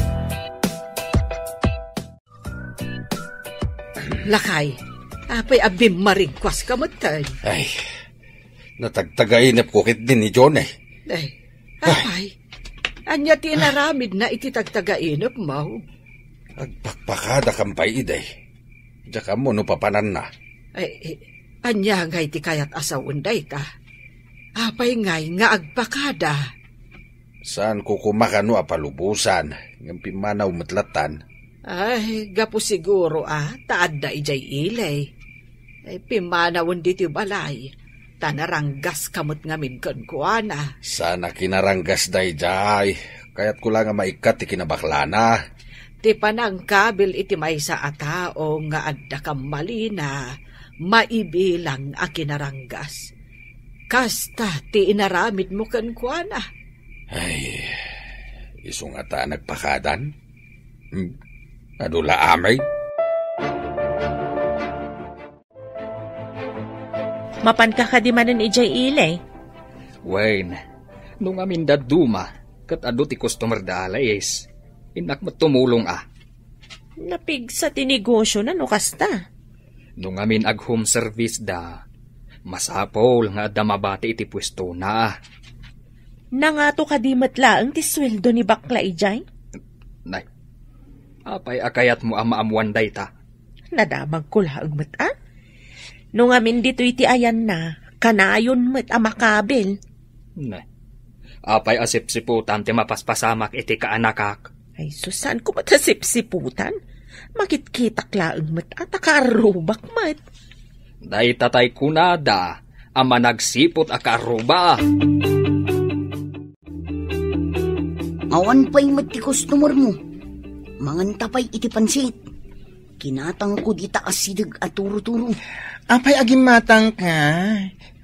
Lakay, apay abim marigkwas ka matay. Ay, natagtagainap ko kit din ni John Ay, apay, anya tinaramid na iti tagtagainap mo. Agpakpakada kampay iday. Diyan mo no papanan na. Ay, anya ngay ti kayat asawanday ta. Apay ngay nga agpakada. Saan ko kumakano apalubusan, ng pimanaw matlatan. Ay, gapo siguro taad na ijay ilay. Ay, pimanawan dito balay. Tanaranggas kamot ngamin kuana. Sana kinaranggas day jay, kaya't ko lang nga maikat ti kinabaklana. Ti panang kabil iti may sa atao nga adda kamalina, maibilang a kinaranggas. Kasta ti inaramid mo kuana. Ay, isong ata nagpakadan? Adula amay? Mapan ka di manan ijay ilay. Wayne, nung amin daduma, kat ado ti customer da alayes, inak matumulong Napig sa tinegosyo na no kasta. Nung amin ag home service da, masapol nga adda mabati iti pwesto na. Nangato ka di matlaang ti sweldo ni bakla ijay? Nay, Apay akayat mo ang maamuan dayta. Nadamag ko laang mat Nung amin dito iti ayan na, kanayon mat makabil. Ne. Apay asip-siputan ti mapaspasamak iti kaanakak. Ay, susan ko matasip-siputan? Makitkitak laang mat at akarubak mat. Dayta tay kunada, ama nagsipot akaruba. Awan pa'y mat ti customer mo. Manganta pa'y iti pansit. Kinatang ko di taas sidag at turo-turo. Apay agim matang ka.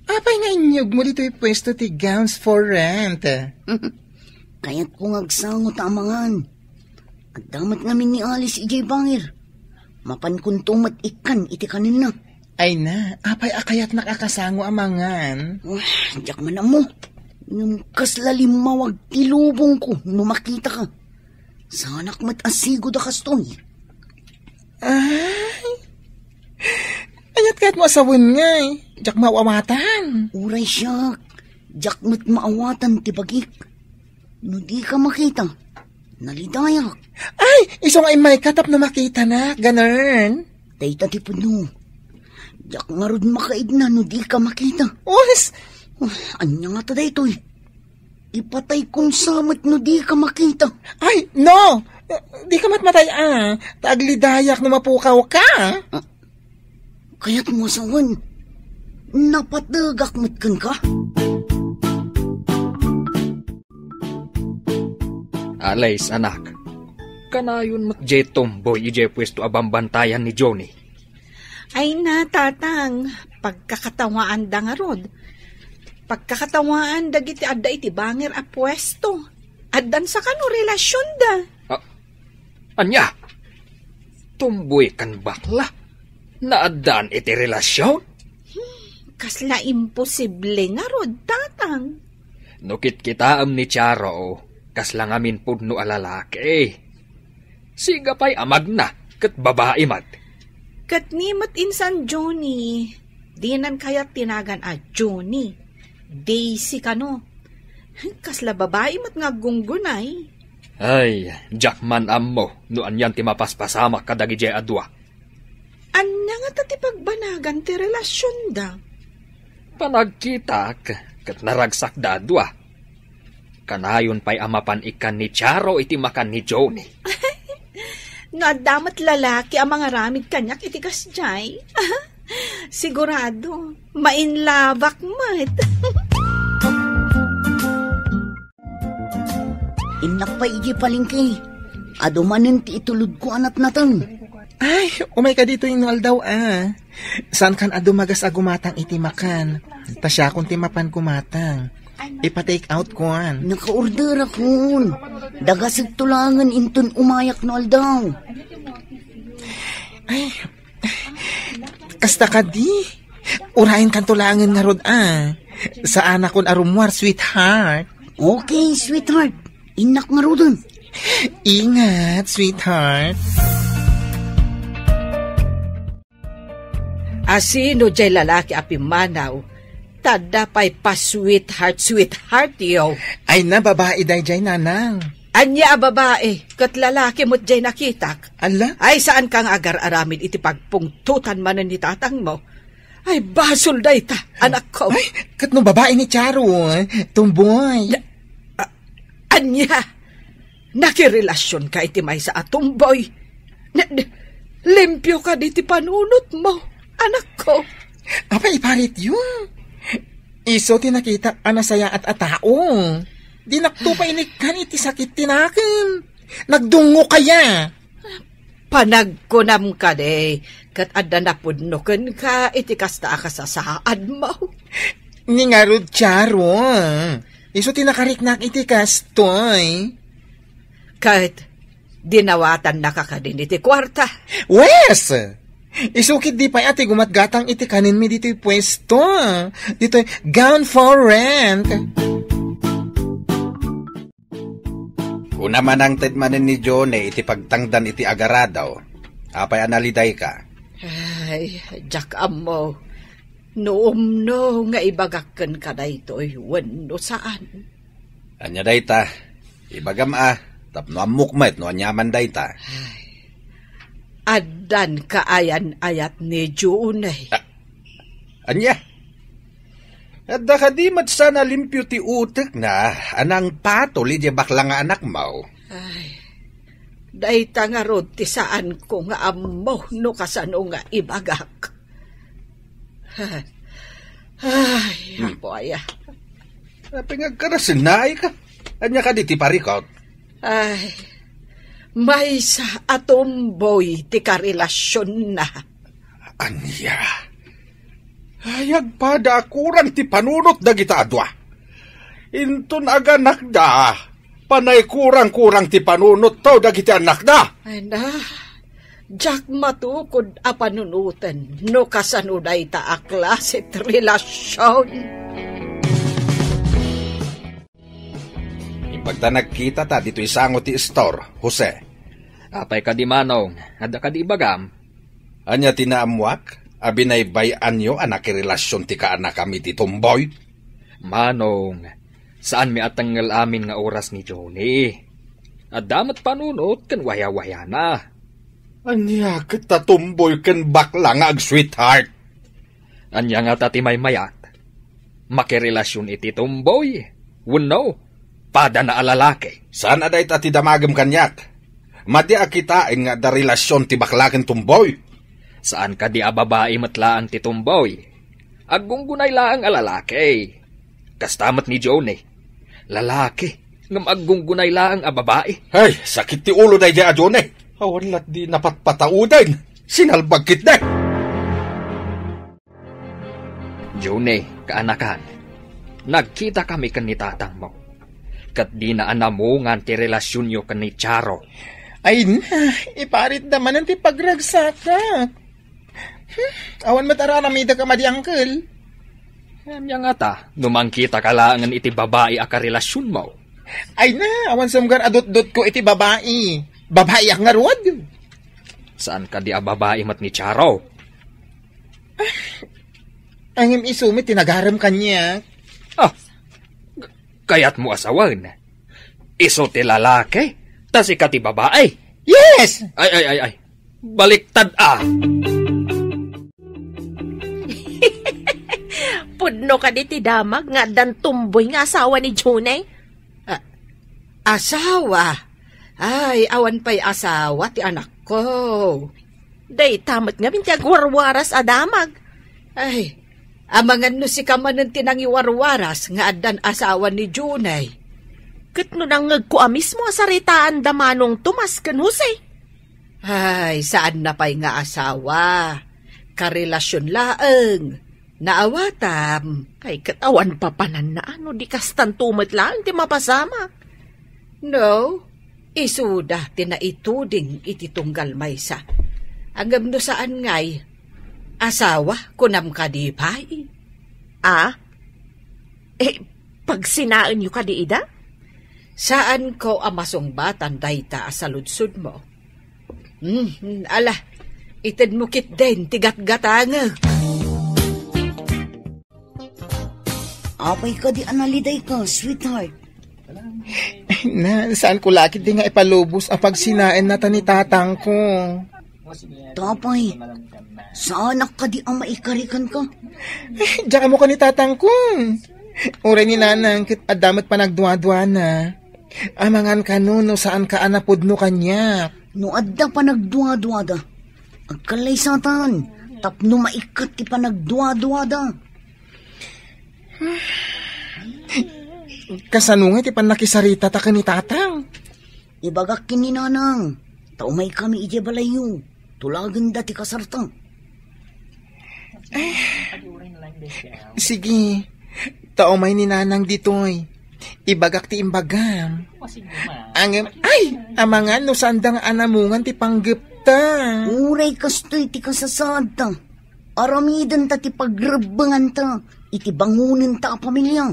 Apay nga inyog mo dito'y pwesto ti gowns for rent. Kaya't kung agsangot amangan. At damat ngamin ni Alice ijay bangir. Mapan kuntumat ikan iti kanina. Ay na, apay akayat nakakasango amangan. Diyak man mo. Yung kaslalimawag tilubong ko no makita ka. Sanak mat asigo da kastoy. Ay, ayat kahit mo asawin nga eh. Diyak mawamatan. Uray siya. Diyak mat maawatan tibagik. No di ka makita. Nalidayak. Ay, isong ay may katap na makita na. Ganern. Dayta ti puno. Diyak nga rod makaid na no di ka makita. Oras. Anya nga ta daytoy. Ipatay kong samat no di ka makita. Ay, no! Di ka matmatay Taglidayak na mapukaw ka. Kaya't mo asawan. Napatagak matkan ka. Alays, anak. Kanayon mat jay tomboy ijay pwesto abambantayan ni Johnny. Ay na, tatang. Pagkakatawaan da nga rod. Pagkakatawaan dagiti adda iti bangir a pwesto. Addan sa kano relasyon da. Anya? Tumboy kan bakla? Naaddan iti relasyon? Kasla imposible nga rod, tatang. Nukit kitaam ni Charo, kasla ngamin pudno alalaki. Siga pa'y amag na, kat babae mat. Kat ni mat insan Johnny, dinan kaya tinagan a Johnny. Daisy kano. Kasla babae mat nga gunggunay. Ay, Jackman ammo, no anyan ti mapaspasamak kadagi jay adwa. Anya nga ti pagbanagan ti relasyon da. Panagkitak, kat naragsak da adwa. Kanayon pa'y amapan ikan ni Charo iti makan ni Johnny. Nadamat lalaki ang mga ramid kanyak iti kasjay. Sigurado, mainlavak mat. Inak pa iji palingki. Adumanin ti itulod ko anat natan. Ay, umay ka dito inwal daw Saan kan adumagas agumatang iti makan? Tasya kung timapan kumatang. Ipa-take out ko Naka-order akon. Dagasig tulangan inton umayak na aldaw. Ay, kasta ka di. Urahin kan tulangan nga rod Sa anak kon arumwar, sweetheart. Okay, sweetheart. Inak nga rodon. Ingat, sweetheart. Asino jay lalaki apimanaw? Tada pa'y pa-sweetheart yo. Ay na, babae day jay nanang. Anya babae, kat lalaki mo't jay nakitak. Ala? Ay saan kang agar-aramid iti pagpungtutan manan ni tatang mo? Ay basol day ta, anak ko. Ay, kat no babae ni Charo, tumboy. Anya, nakirelasyon ka iti may sa atumboy. Limpyo ka diti panunot mo, anak ko. Apa iparit yun? Iso tinakita anasaya at atao. Dinakto pa inikan iti sakit tinakin. Nagdungo kaya. Panagkunam ka de, kat adda napudnoken ka iti kasta akasasaad mo. Ningarod Charo. Iso tinakariknak iti kastoy. Kat dinawatan na ka din iti kwarta. Wes! Isukit di pa ati gumatgatang iti kanin mi dito'y pwesto. Dito'y gown for rent. Una man ang tedmanin ni Johnny iti pagtangdan iti agaradaw. Apay analiday ka. Ay, Jack Amo. Noom nga ibagakken ka na ito'y wano saan. Anya day ta. Ibagam tapno amukmet no anyaman day ta. Addan kaayan-ayat ni Junay. Anya? At dakadimat sana limpyo ti utek na anang patol iti bakla nga anak mo. Ay, dahita nga rod ti saan ko nga amo no kasano nga ibagak. Ay, apo aya. Pingagkarasinay ka. Anya ka di ti parikot. Ay, may sa atomboy ti karelasyon na. Anya? Hayag pa da kurang ti panunot da kita adwa. Intun aganak da. Panay kurang-kurang ti panunot tao da kita anak da. Ay na, jak matukod a panunutan no kasanuday ta a klasit relasyon. Pagta nagkita ta dito isango ti store, Jose. Apay ka di manong, ada ka di ibagam. Anya tinaamwak? Abinaybayan nyo anak relasyon ti kaanak kami ti Tomboy? Manong, saan mi atanggal amin nga oras ni Johnny? At damat panunot kan waya-waya na. Anya kita Tomboy kan bakla nga ag sweetheart. Anya nga tati may mayat. Makirelasyon iti Tomboy. Wano, pada na alalaki. Saan aday tati damagam kanyak? Madi akitain nga da relasyon ti bakla kan Tomboy. Saan ka di ababae matlaang ti Tomboy? Aggunggunay laang alalaki. Kastamat ni Johnny. Lalaki, ngam aggunggunay laang ababae. Ay, sakit ti ulo day di a Johnny. Awalat di napatpataudan. Sinalbag kit na. Johnny, kaanakan, nagkita kami kan ni tatang mo. Kat di na anamungan ti relasyon nyo kan ni Charo. Ay na, iparit naman ang ti pagragsakak. Awan matararamida ka madi, uncle. Anya nga ta, numangkita ka laangan iti babae a karelasyon mo. Ay na, awan samgar adot-dot ko iti babae. Babae ang ngarod. Saan ka di a babae mat ni Charo? Angim isumit, tinagaram kanya. Ah, kayat mo asawan. Iso ti lalaki, tas ika ti babae. Yes! Ay. Baliktad ah! Pudno ka di ti damag nga dan tumboy nga asawa ni Junay. Asawa? Ay, awan pa'y asawa ti anak ko. Day tamat nga binti agwarwaras adamag. Ay, amangan no si kamanan tinangiwarwaras nga adan asawa ni Junay. Kat no nangag ko mismo asaritaan damanong tumas kan Jose. Ay, saan na pa'y nga asawa? Karelasyon laeng. Naawatam. Ay, katawan pa panan na ano, di kastan tumat lang, di mapasama. No, isuda tinaituding iti tunggal maysa. Agam no saan ngay, asawa kunam ka di pa'y. Ah? Pag sinaan yu ka di ida? Saan ko amasong batan dayta sa ludsud mo? Ala, itad mo kit din, tigat-gatanga. Apay ka di analiday ka, sweetheart. Na, saan ko lakit di nga ipalubos apag sinain na ni tatang ko. Tapay, saan ka di ang maikarikan ka? Diyan mo ka ni tatang ko. Uray ni nanang kit adamat pa nagduwa-duwa na. Amangan ka no saan ka anapod no kanya. No adda pa nagduwa-duwa da. Agkalay satan, tapno maikat ti pa nagduwa-duwa da. Kasanungay ti pan nakisarita ta ka ni tatang. Ibagak kini nanang, taumay kami ije balayo, tulagan da ti kasarta. Sige, taumay ni nanang ditoy. Ibagak ti imbagam. Amangan no sandang anamungan ti panggepta. Uray kastoy ti kasasada. Aramidan ta ti pagrebangan ta. Iti bangunin ta a pamilya.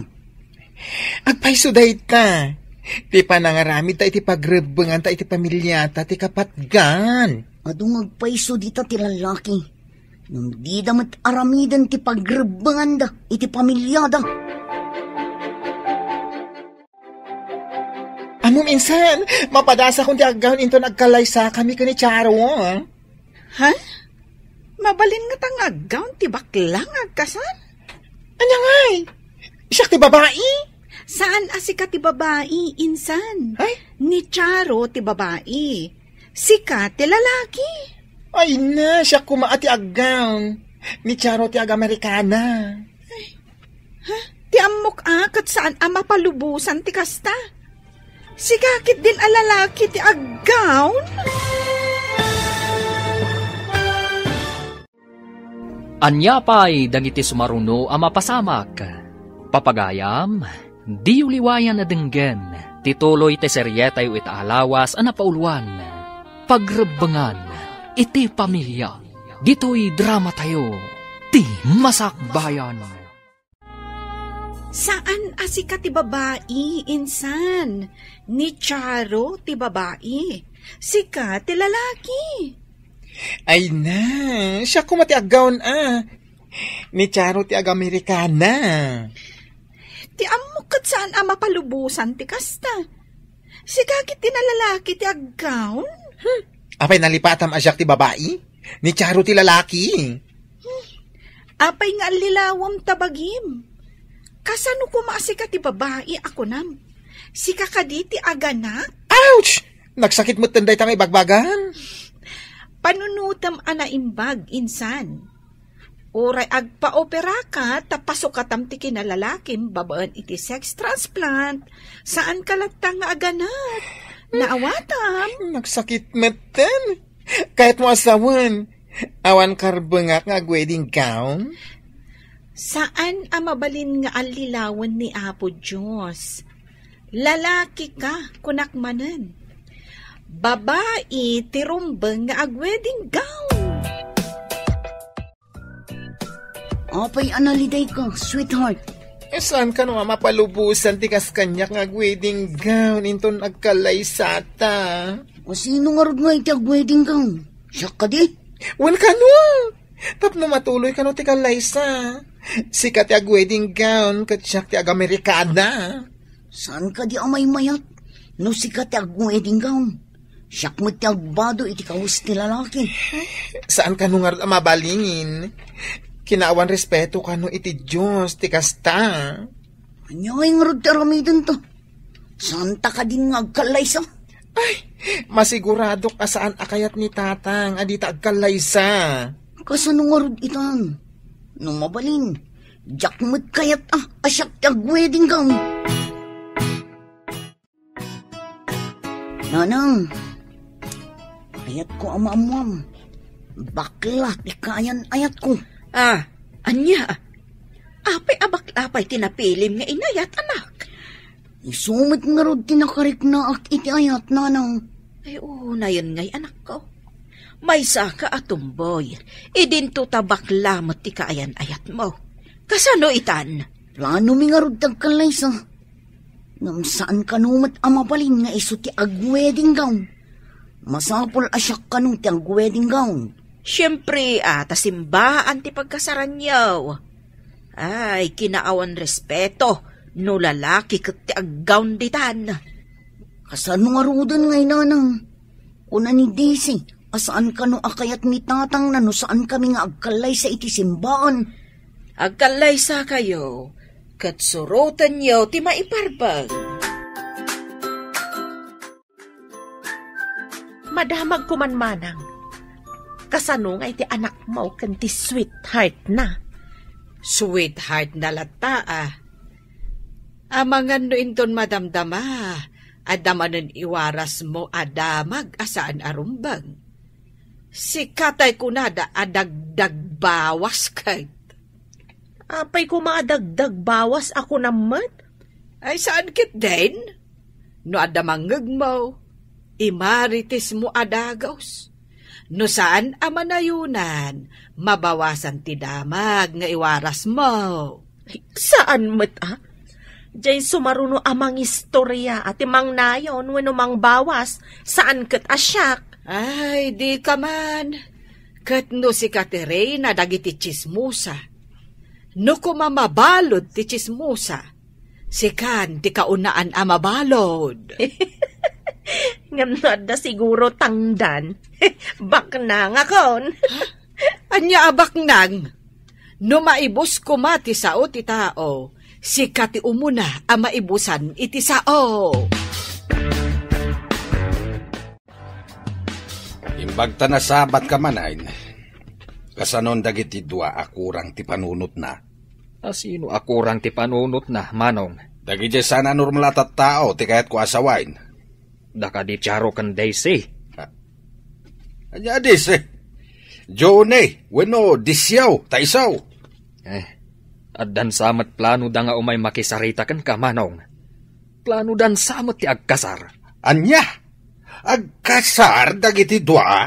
Agpaiso dahi ta. Ti panangarami ta iti pagrebangan ta iti pamilya ta ti kapatgan. Adung agpaiso di ta ti lalaki. Nung di damat aramidan ti pagrebangan da iti pamilya da. Amo minsan, mapadasa kung ti agahon into nagkalaysa kami ka ni Charo. Ha? Mabalin nga tangagaw ti baklang agkasan? Anya ngay? Siya ti babae? Saan asika ti babae, insan? Ay? Ni Charo ti babae. Sika ti lalaki. Ay na, siya kumaati aggawn. Ni Charo ti ag-Amerikana. Ha? Ti amok kat saan mapalubusan ti kasta? Sikakit din alalaki ti aggawn? Anya pa'y dagiti sumaruno a mapasamak. Papagayam, di uliwayan na denggen, tituloy te seryeta yu itaalawas a napauluan. Pagrebengan, iti pamilya, dito'y drama tayo, ti masakbayan. Saan asika ti babae, insan? Ni Charo ti babae. Sika ti lalaki. Ay na, siya kumati aggawn Ni Charo ti ag-Amerikana. Ti amok kat saan mapalubusan ti kasta? Sikakit ti nalalaki ti aggawn? Apay nalipatam asyak ti babae? Ni Charo ti lalaki. Apay nga lilawam tabagim. Kasano kumasika ti babae ako nam? Sika ka di ti aganak? Ouch! Nagsakit mo tanday tangay bagbagan. Panunutam anaimbag, insan. Oray agpa-opera ka, tapasok katam ti kinalalakim, babaan iti sex transplant. Saan ka latang nga aganak? Naawatam. Nagsakit mo tan. Kahit mo asawan, awan karbengak nga wedding gown. Saan mabalin nga alilawan ni Apo Diyos? Lalaki ka, kunakmanan. Babae, tirumbang nga ag-wedding gown. Apay analiday ka, sweetheart. Saan ka no mapalubusan ti kas kanyak nga wedding gown inton agkalay sata? O sino nga rod nga iti ag-wedding gown? Siya ka di? Wan ka no! Tapno matuloy ka no ti kalay sa. Sika ti ag-wedding gown kat siya ti ag-Amerikana. Saan ka di amay mayat? No sika ti ag-wedding gown. Siyak mo ti agbado iti kaus ti lalaki. Saan ka no nga mabalingin? Kinaawan respeto ka no iti Diyos ti kasta. Anyay nga rod ti aramidin to. Santa ka din nga agkalay sa? Ay, masigurado ka saan akayat ni tatang adita agkalay sa. Kasano nga rod itan? Nung mabalin, jak mo't kayat asyak ti ag-wedding gown. Nanang, ayat ko amamuam. Bakla, ikayan ayat ko. Anya? Apay abak-apay tinapilim nga inayat, anak. Isumit nga rod tinakarik na ak iti ayat, nanang. Ay, na yun ngay, anak ko. May saka atumboy. Idinto tabakla mo't ti kaayan ayat mo. Kasano itan? Plano mi nga rod tagkalay sa. Ngam saan kanumat amabalin nga iso ti ag-wedding gown. Masapol asyak kanong ti ag-wedding gown. Siyempre, tasimbahan ti pagkasaran yaw. Ay, kinaawan respeto, no lalaki kat ti ag-gown ditan. Kasano nga rodan ngay nanang? Una ni Daisy, asaan ka no akayat ni tatang na no saan kami nga agkalay sa iti simbaan? Agkalay sa kayo, kat surutan yaw ti maiparbag. Madamag kumanmanang. Kasano nga iti anak mo kanti sweetheart na. Sweetheart na lata Amangan no inton madamdama, adamanan iwaras mo adamag asaan arumbang. Si katay kunada adagdag bawas kay. Apay ko maadagdag bawas ako naman. Ay saan kit din? No adamangag mo, imaritis mo adagaws. No saan amanayunan, mabawasan ti damag nga iwaras mo. Saan met Diyan sumaruno amang istorya at imang nayon wano mang bawas saan kat asyak. Ay, di ka man. Kat no si Katerina dagiti chismusa. No kumamabalod ti chismusa. Si kan ti kaunaan amabalod. Ngamnod na siguro tangdan. Baknang akon. Anya abaknang. No maibos ko mati sao ti tao, si kati umuna ang maibusan iti sao. Imbagta na sabat ka manain. Kasanon dagiti dua akurang ti panunot na. Sino akurang ti panunot na, Manong? Dagiti sana normal at tao ti kayat ko asawain. Daka di tiyaro kan Daisy. Anya dis Jone, weno, disyaw, taisaw. Addan samat plano da nga umay makisarita kan ka, Manong. Plano dan samat ti agkasar. Anya? Agkasar dagiti dua?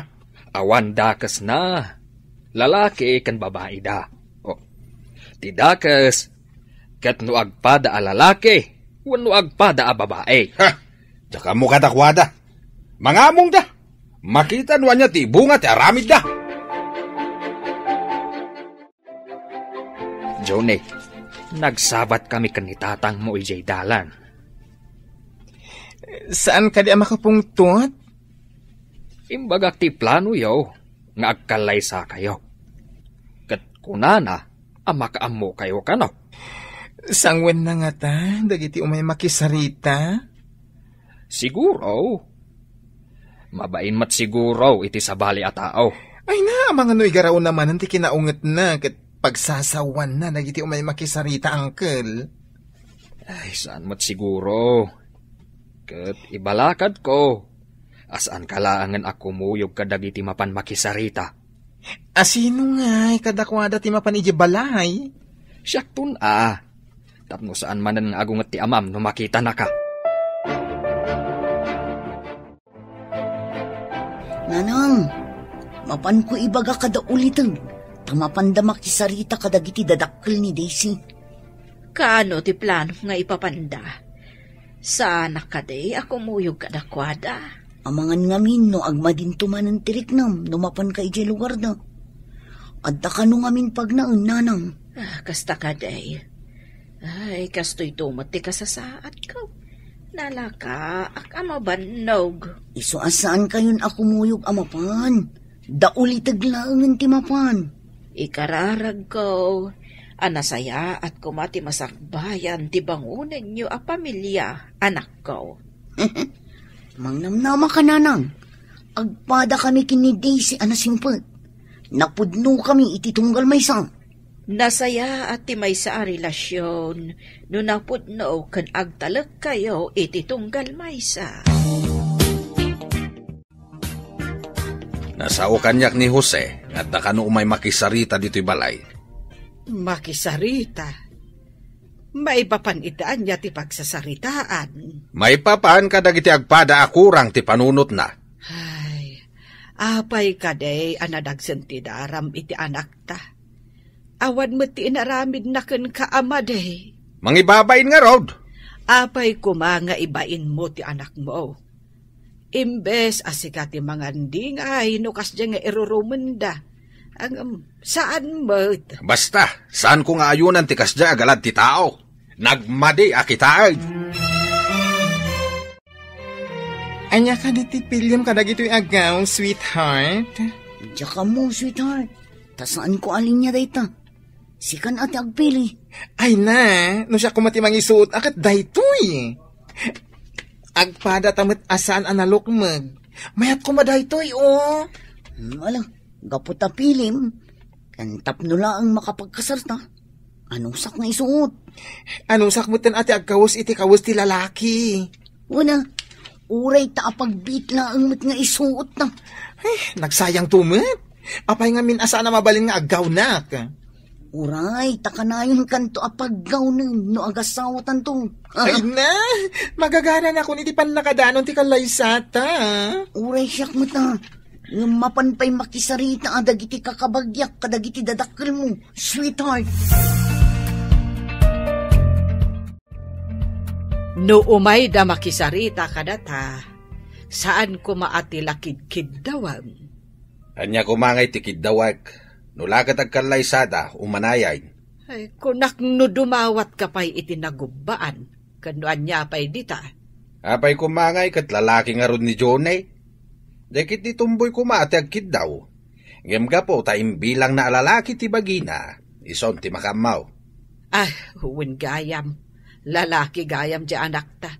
Awan dakas na. Lalaki kan babae da. Ti dakas, kat no agpada a lalaki, wano agpada a babae. Tsaka mo katakwada. Mangamong da. Makita nuan niya ti bunga ti aramid da. Johnny, nagsabat kami kanitatang mo ijay dalan. Saan ka di makapungtot? Imbagak ti plano yaw, nga agkalay sa kayo. Kat kunana, makaamo kayo kano. Sangwen na nga ta, dagiti umay makisarita? Siguro. Mabain mat siguro iti sabali a tao. Ay na, mga noy garaw naman anti kinaunget na, kat pagsasawan na dagiti umay makisarita, uncle. Ay, saan mat siguro? Kat ibalakad ko. Asaan kalaangan ako muyog kadagiti mapan makisarita. Asino nga, kadakwada ti mapan iji balay? Siyak tun Tapno saan man ang agungat ti amam no makita na ka. Nanang, mapan ko ibaga kada ulitan. Tamapanda makisarita kadagiti dadakkel ni Daisy. Kaano ti plano nga ipapanda? Sana kaday ako muyog kadakwada. Amangan ngamin no agmadintuman ng tiriknam no mapan ka iji lugar na. Adda ka no ngamin pag naun, nanang. Kasta kaday. Ay, kasto'y tumati ka sa saat ko. Nalaka, amabanog. Iso asaan kayon ako muyog amapan? Dauli taglaangan ti mapan. Ikararag ko, anasaya at kumati masakbayan ti bangunan niyo a pamilya, anak ko. Mangnamnama ka, nanang. Agpada kami kini Daisy anasimpot. Napudno kami iti tunggal maysa. Nasaya at ti may sa relasyon, no napudno kan agtalak kayo iti tunggal maysa. Nasao kanyak ni Jose, at nakano umay makisarita dito'y balay. Makisarita? May papan itaan niya ti pagsasaritaan. May papan kadagiti agpada akurang ti panunot na. Ay, apay kaday anadagsan ti daram iti anak ta. Awan mo ti inaramid na ken kaama day. Mangibabain nga rod. Apay kumanga ibain mo ti anak mo. Imbes asikati mga ndingay nukas dyan nga irurumenda. Saan mo? Basta, saan ko nga ayunan ti kasya agalad ti tao? Nagmadi akitaan. Anya ka di ti pilyam kadagito'y agaw, sweetheart? Diya mo, sweetheart. Tasaan ko alin niya dayta? Sikan ati agpili. Ay na, no siya kumatimang isuot akat daytoy. Agpada tamit asaan analukmag. Mayat ko madaytoy, oh. Alang, gaputa pilim. Kantap nula ang makapagkasarta. Anong sak na isuot? Anong sak mo ati agkawos iti kawos ti lalaki? Una, uray ta apagbitla ang mat nga isuot na. Ay, nagsayang tumit. Apay nga min asa na mabalin nga agawnak. Uray, takanayon kanto apaggawnan no agasawatan to. Ay na, magagana na kung iti pan nakadanon ti kalaysata. Uray siyak mo ta. Yung mapanpay makisarita adagiti kakabagyak kadagiti dadakkel mo, sweetheart. No umay da makisarita kadata, saan ko maatilakid-kid dawam? Anya kumangay tikid dawag. Nulagat agkalaysada, umanayain. Ay, kunak no dumawat ka pa'y itinagubaan, kanuan niya pa'y dita. Apay kumangay kat lalaki nga ron ni Jonay. Dakit di tumboy kumatag kid daw. Ngemga po taim bilang na lalaki ti bagina. Ison ti makamaw. Huwin gayam. Lalaki gayam di anak ta.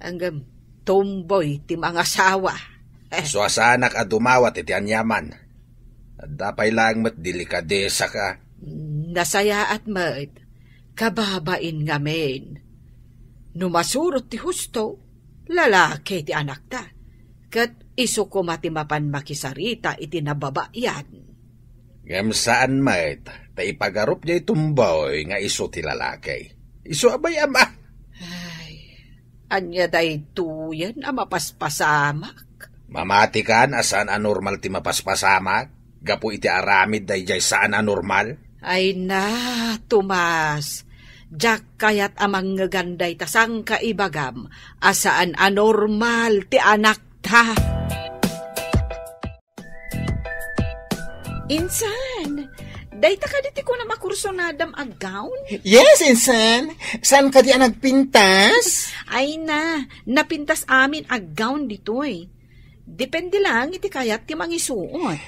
Anggam tumboy ti mga asawa. So asanak a dumawat iti anyaman. At dapay lang mat delikadesa ka. Nasaya at mat. Kababain ngamen. Numasurot ti husto. Lalaki ti anak ta. Kat iso ko matimapan makisarita iti nababayan. Ngam saan mat, tay pagarup niya itumboy nga iso ti lalaki. Iso abay ama. Anya day tuyan ang mapaspasamak. Mamati kan asan anormal ti mapaspasamak? Gapu iti aramid day jay saan anormal? Ay na, Tomas. Diyak kayat amang ngaganday tasang kaibagam asaan anormal ti anak ta. Insan, dayta ka diti ko na makursonadam ag gown? Yes, insan. Saan ka di nagpintas? Ay na, napintas amin ag gown dito eh. Depende lang iti kayat ti mangisuot.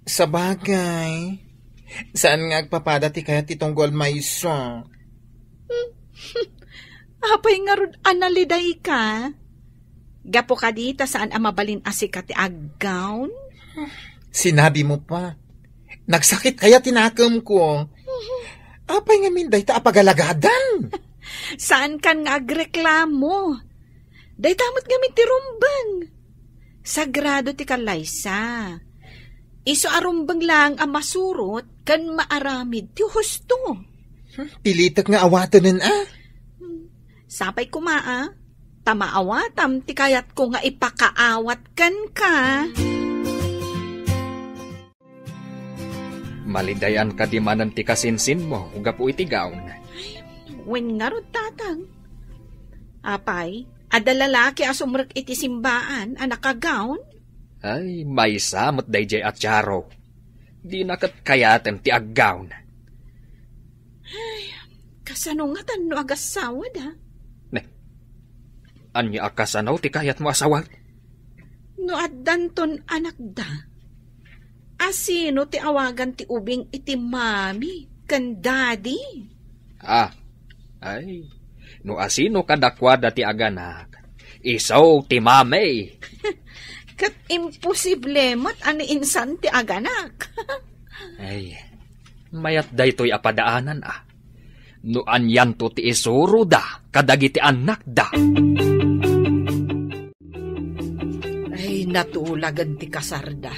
Sa bagay. Saan nga agpapada ti kayat itong gold maiso? Apay nga ron analiday ka? Gapo ka dita saan ang mabalin asika ti ag gown? Sinabi mo pa. Nagsakit kaya tinakam ko. Apay nga minday ta apagalagadan. Saan kan nga agreklamo? Day tamot gamit ti rumbang. Sagrado ti kalaysa. Iso arumbang lang ang masurot kan maaramid ti husto. Pilitak nga awatanan Sapay kumaa. Tamaawatam ti kayat ko nga ipakaawat kan ka. Malidayan ka di manan ti kasinsin mo, uga po iti gaon. Wen nga ro tatang. Apay, ada lalaki asumrek iti simbaan, anak kagaon? Ay, may samot day jay at charo. Di nakat kayatem ti aggaon. Ay, kasanungatan no agasawad ha? Anya akasanaw ti kayat mo asawag? No addanton anak da. Asino ti awagan ti ubing iti mami kan daddy? Ay, no asino kadakwada ti aganak. Isaw ti mami. Kat imposible mat ani insan ti aganak. Ay, mayat daytoy apadaanan No anyan to ti isuro da, kadagiti anak da. Ay, natulagan ti kasarda.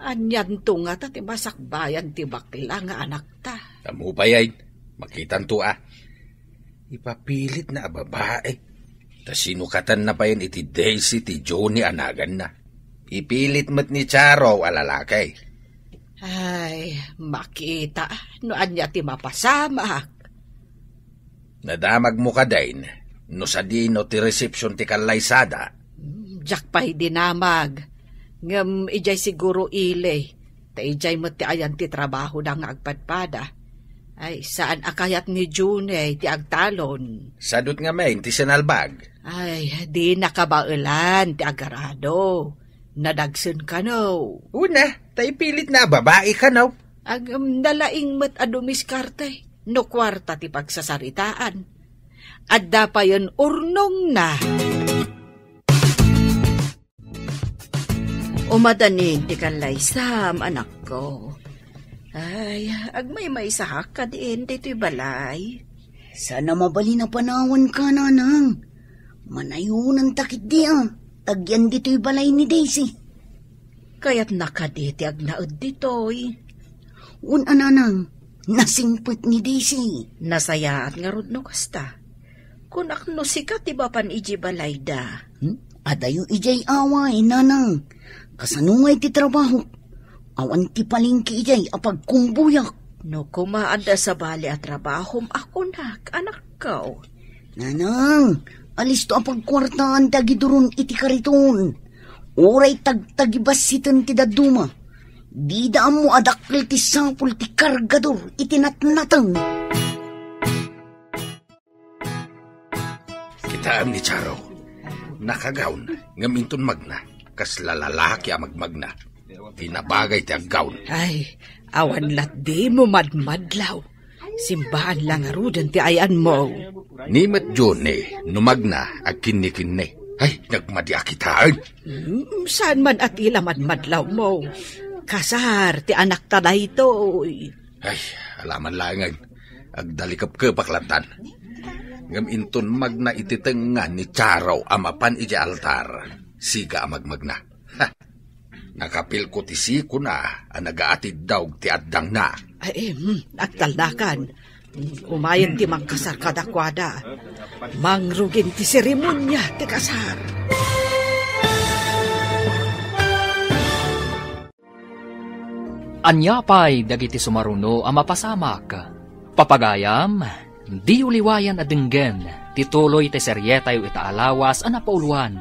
Anyan to nga ta ti masakbayan ti bakla nga anak ta. Kamu ba yan? Makitan to Ipapilit na babae. Ta sinukatan na pa yan iti Daisy ti Johnny anagan na. Ipilit mo't ni Charo alalakay. Ay, makita. No anya ti mapasamak. Nadamag mo ka dain. No sa dino ti reception ti kalaysada. Diyak pa'y dinamag. Ngam ijay siguro ile. Ta ijay mo ti ayan ti trabaho na nga agpadpada. Ay, saan akayat ni June ti agtalon? Sadot nga main ti sinalbag. Ay, di nakabailan ti agarado. Nadagsun ka no. Una, tayo pilit na babae ka no. Nalaing mat adumiskarte. No kwarta ti pagsasaritaan. Adda pa yon urnong na. Umadanin ti kalaysam, anak ko. Ay, agmay may sahak ka din dito'y balay. Sana mabali na panawan ka, nanang. Manayunan takit di Tagyan dito'y balay ni Daisy. Kaya't nakaditi agnaod dito'y. Nanang, nasingpit ni Daisy. Nasayaat nga rod no kasta. Kung akno sikat iba pan iji balay da. Adayo ijay away, nanang. Kasanungay ti trabaho. Awan ti palingki ijay apag kumbuyak. No kumaada sa bali at trabahom ako anak ko. Nanang, alis to apag kwartaan tagidurun iti kariton. Uray tagtagibasitan ti daduma. Di daan mo adakil ti sapul ti kargador iti natnatang. Kitaan ni Charo. nakagawn, ngaminton magna, kas lalalaki magmagna. Tinabagay ti aggawn. Ay, awan lat di mo madmadlaw. Simbahan lang arudan ti ayan mo. Nimet Johnny, numagna, ag kinikinne. Ay, nagmadya kitaan. Saan man at ila madmadlaw mo? Kasar, ti anak ta na ito. Ay, alaman langan. Agdalikap ke paklatan. Ngaminton magna ititengan ni Charaw amapan iti altar. Siga magmagna. Ha! Nakapil ko ti siko na, nagaatid daw ti addang na. Ay, agtaldakan. Umayan ti mangkasar kadakwada. Mangrugin ti seremonya ti kasar. Anyapay dagiti sumaruno ang mapasamak. Papagayam, di uliwayan adenggen, tituloy ti seryetay itaalawas ang napauluan.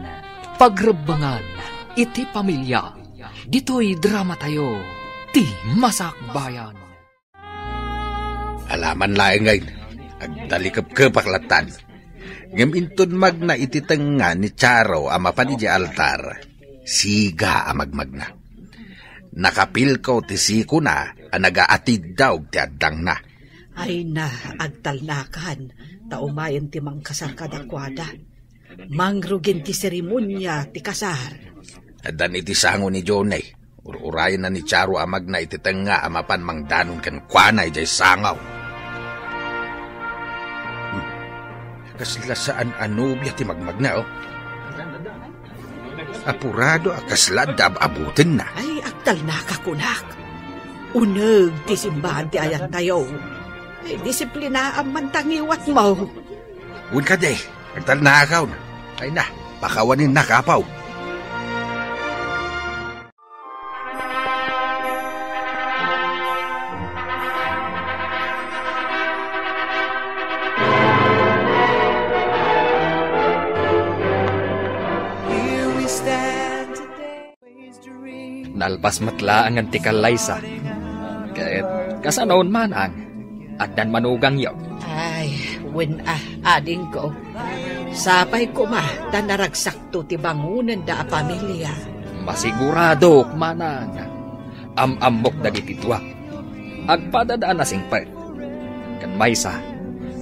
Pagrebangan, iti pamilya, dito'y drama tayo, ti Masakbayan. Alaman laeng ngayon, agdalikap ke paklatan. Ngaminton magna ititengan ni Charaw amapan iti altar. Siga magmagna. Nakapil ko ti siko na, nagaatid daw ti addang na. Ay na, agtalnakan, taumayan ti mangkasar kadakwada. Mangrugin ti seremonya ti kasar. Adan iti sango ni Jonay, ururayan na ni Charo amag na ititenga amapan mangdanon ken kwanay jay sangaw. Kasla saan anubya ti magmagna, oh. Apurado akasla dab abutin na. Ay, agtal na kakunak. Uneg ti simbahan ti ayan tayo. Ay, disiplina ang mantangiwat mo. Uy ka day, agtal na akaw na. Ay na, pakawanin na kapaw. Nalpas matla ang antikal laysa. Kahit kasanoon man ang addan manugang yaw. Ay, ading ko. Sapay ko tanaragsakto ti bangunan da a pamilya. Masigurado manang amok dagiti tuwa. Agpadadaan na singpay. Kan maysa,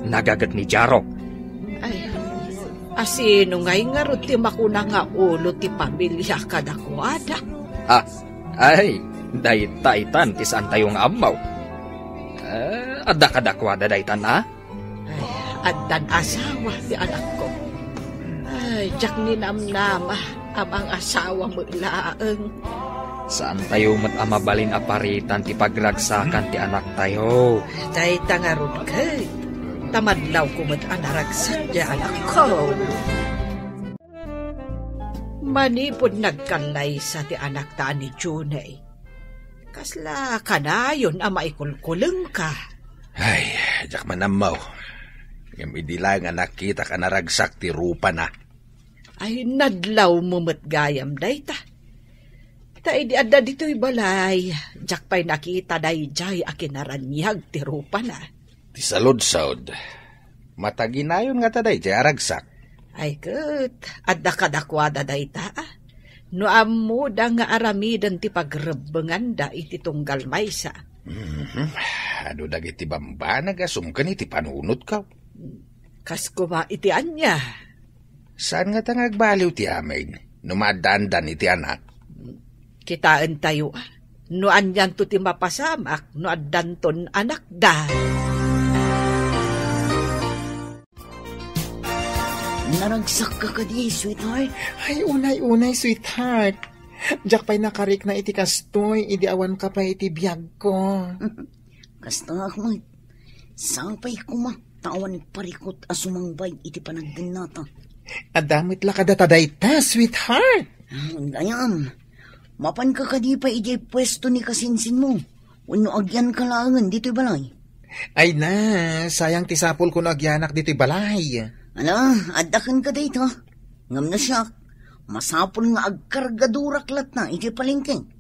nagagat ni Jarok. Ay, asino ngay nga ro ti makuna nga ulo ti pamilya kadakwada. Ay, daytaytan ti saan tayong amaw. Adda kadakwada daytan na? Ay, addan asawa ti anak ko. Ay, jak ni namnama amang asawa mo laeng. Saan tayo amabalin aparitan ti pagragsakan ti anak tayo? Dayta nga ron kay. Tamadlaw ko anaragsak di anak ko. Manipod nagkalay sa ti anak ta ni Junay. Kasla kanayon maikulkuleng ka. Ay, jak manamaw. Ngam idilang anak kita ka naragsak ti rupa na. Ay, nadlaw mo matgayam dayta. Ta idi adda dito'y balay. Jak pa'y nakita day jay akinaranyag ti rupa na. Ti salod-sod. Mataginayon nga ta day jay aragsak. Ay ket, adda kadakwada dayta. No amuda nga aramidan ti pagrebengan da iti tunggal maysa. Ano dagiti bambanag asumkan iti panunot ka? Kas kuma iti anya. Saan nga tangagbaliw ti amin? Numadandan iti anak. Kitaan tayo. No anyan to ti mapasamak, no addanton anak da. Naragsak ka di, sweetheart. Ay, unay, sweetheart. Jak pa'y nakarik na iti kastoy, idi awan ka pa iti biyag ko. Kasta Ahmad, sapay kuma, tawan parikot asumangbay iti panagdanata. Adamit la kadataday ta, sweetheart. Gayam, mapan ka di pa iti pwesto ni kasinsin mo. Uno agyan kalangan dito'y balay. Ay na, sayang tisapol ko na agyanak dito'y balay. Ala, adakan ka dito. Ngam na siya, masapol nga agkargaduraklat na iti palingking.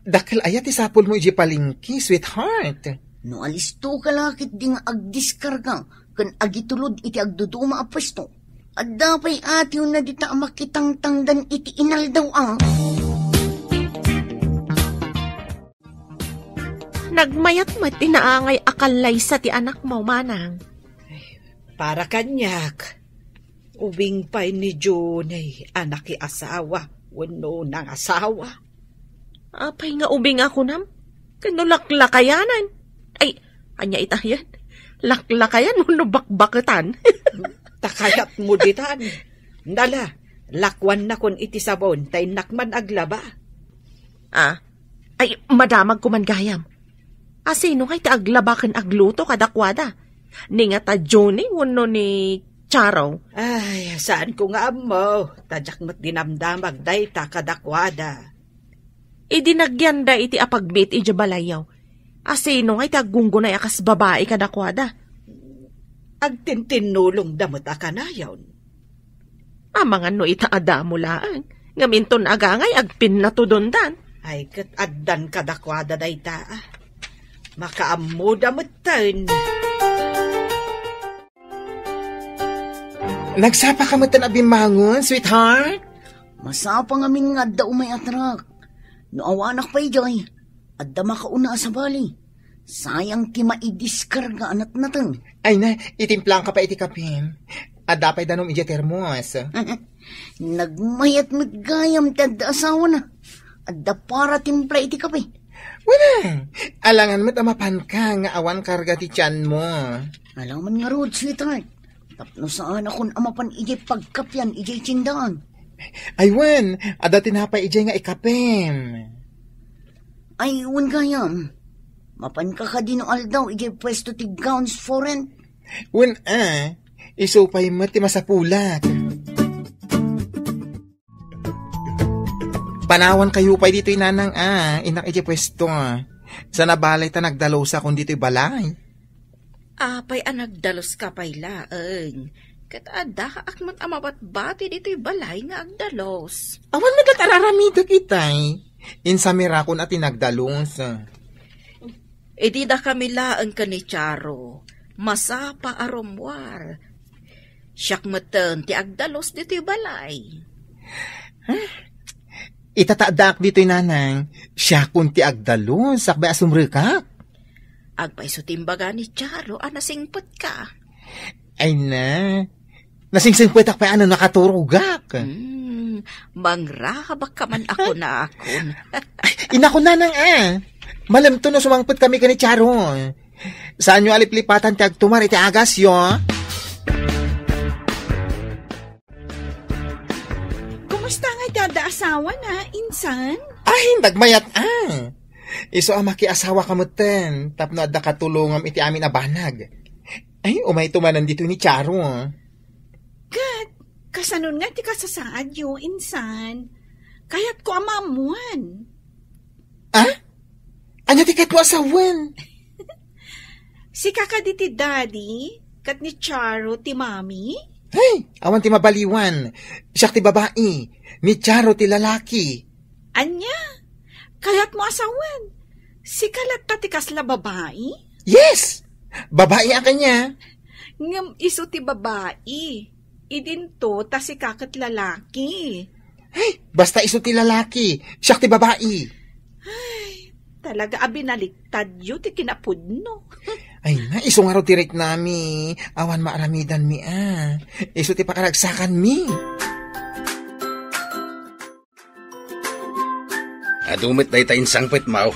Dakil ayat isapol mo iti palingki, sweetheart. No alisto ka lakit di nga agdiskarga, kan agitulod iti agduduma a pwesto. At dapay atiyo na dita makitangtangdan iti inaldaw ang. Nagmayat mo tinaangay akalay sa ti anak mo, Manang. Para kanyak. Ubing pa'y ni Junay, anak i asawa, wano ng asawa. Apay nga ubing ako nam. Kanulaklakayanan. Ay, anya itayan. Laklakayan mo no bakbaketan. Takayat mo ditan. Nala, lakwan na kun iti sabon, tay nakman aglaba. Ay, madamag ko man gayam. Sino kay ta aglabaken agluto kadakwada? Ni nga ta Johnny wano ni Charo. Ay, saan ko nga mo? Tadyak mo't dinamdamag day ta kadakwada. Idinagyan da iti apagbit iti balayaw. Sino kay ta gunggunay akas babae kadakwada? Agtintinulong damot akanayon. Mga no itaada mo laan. Ngaminton agangay agpin na tudundan. Ay, kat addan kadakwada day ta. Makaammo damot tan. Nagsapa ka mo tan abimangon, sweetheart? Masapa nga min nga daw may atrak. No awanak pa'y jay. Adda makauna sa bali. Sayang ti maidiskarga anat natin. Ay na, itimplang ka pa iti kapin. Adda pa'y danom iti termos. Nagmayat mo't gayam ti adda asawa na. Adda para timpla iti kape. Wala. Alangan mo't amapan ka nga awan karga ti tiyan mo. Alaman nga road, sweetheart. Tapno saan akong amapan ijay pagkapyan, ijay tindaan. Aywan, ada tinapay ijay nga ikapem. Aywan gayam. Mapan ka kadino aldaw, ijay pwesto ti gowns for rent. Wan isupay mo ti masapulak. Panawan kayo pa dito'y nanang inak ijay pwesto. Sa nabalay ta nagdalaw sa kung dito'y balay. Apay nagdalos ka pa'y laeng. Kataada ka akman amabat-bati dito'y balay nga agdalos. Awan magkatararamida kitay. Insamira ko na tinagdalos. Di da kami laeng ka ni Charo. Masapa aromwar. Siyak matan ti agdalos dito'y balay. Itataadak dito'y nanang. Siya kun ti agdalos. Sakbay asumre ka? Agpaiso timbaga ni Charo, nasingpot ka. Ay na, nasingsingpot ak pa nakaturugak. Mangrabak ka man ako na akon. Inako nanang malam to no sumangpot kami ka ni Charo. Saan nyo aliplipatan tag tumar iti agas yo? Kumusta nga dada asawa na, insan? Ay, nagmayat Iso maki asawa kamutten, tapno adda katulungam iti amin abanag. Ay, umay tumanan dito ni Charo. Kat, kasanon nga ti kasasaad yo, insan. Kayat ko amamuan. Anya ti katwa asawan? Si kakadi ti daddy, kat ni Charo ti mami? Hey, awan ti mabaliwan. Siyak ti babae, ni Charo ti lalaki. Anya? Kayat mo asawan. Si kalat ta ti kasla babae? Yes! Babae ang kanya. Ngam iso ti babae. Idinto ta si kakat lalaki. Hey, basta iso ti lalaki. Siyak ti babae. Ay, talaga abinaliktad yu ti kinapudno. Ay na, iso nga ro ti rek nami. Awan maaramidan mi Iso ti pakaragsakan mi. Adumit day tayin sangpit mau.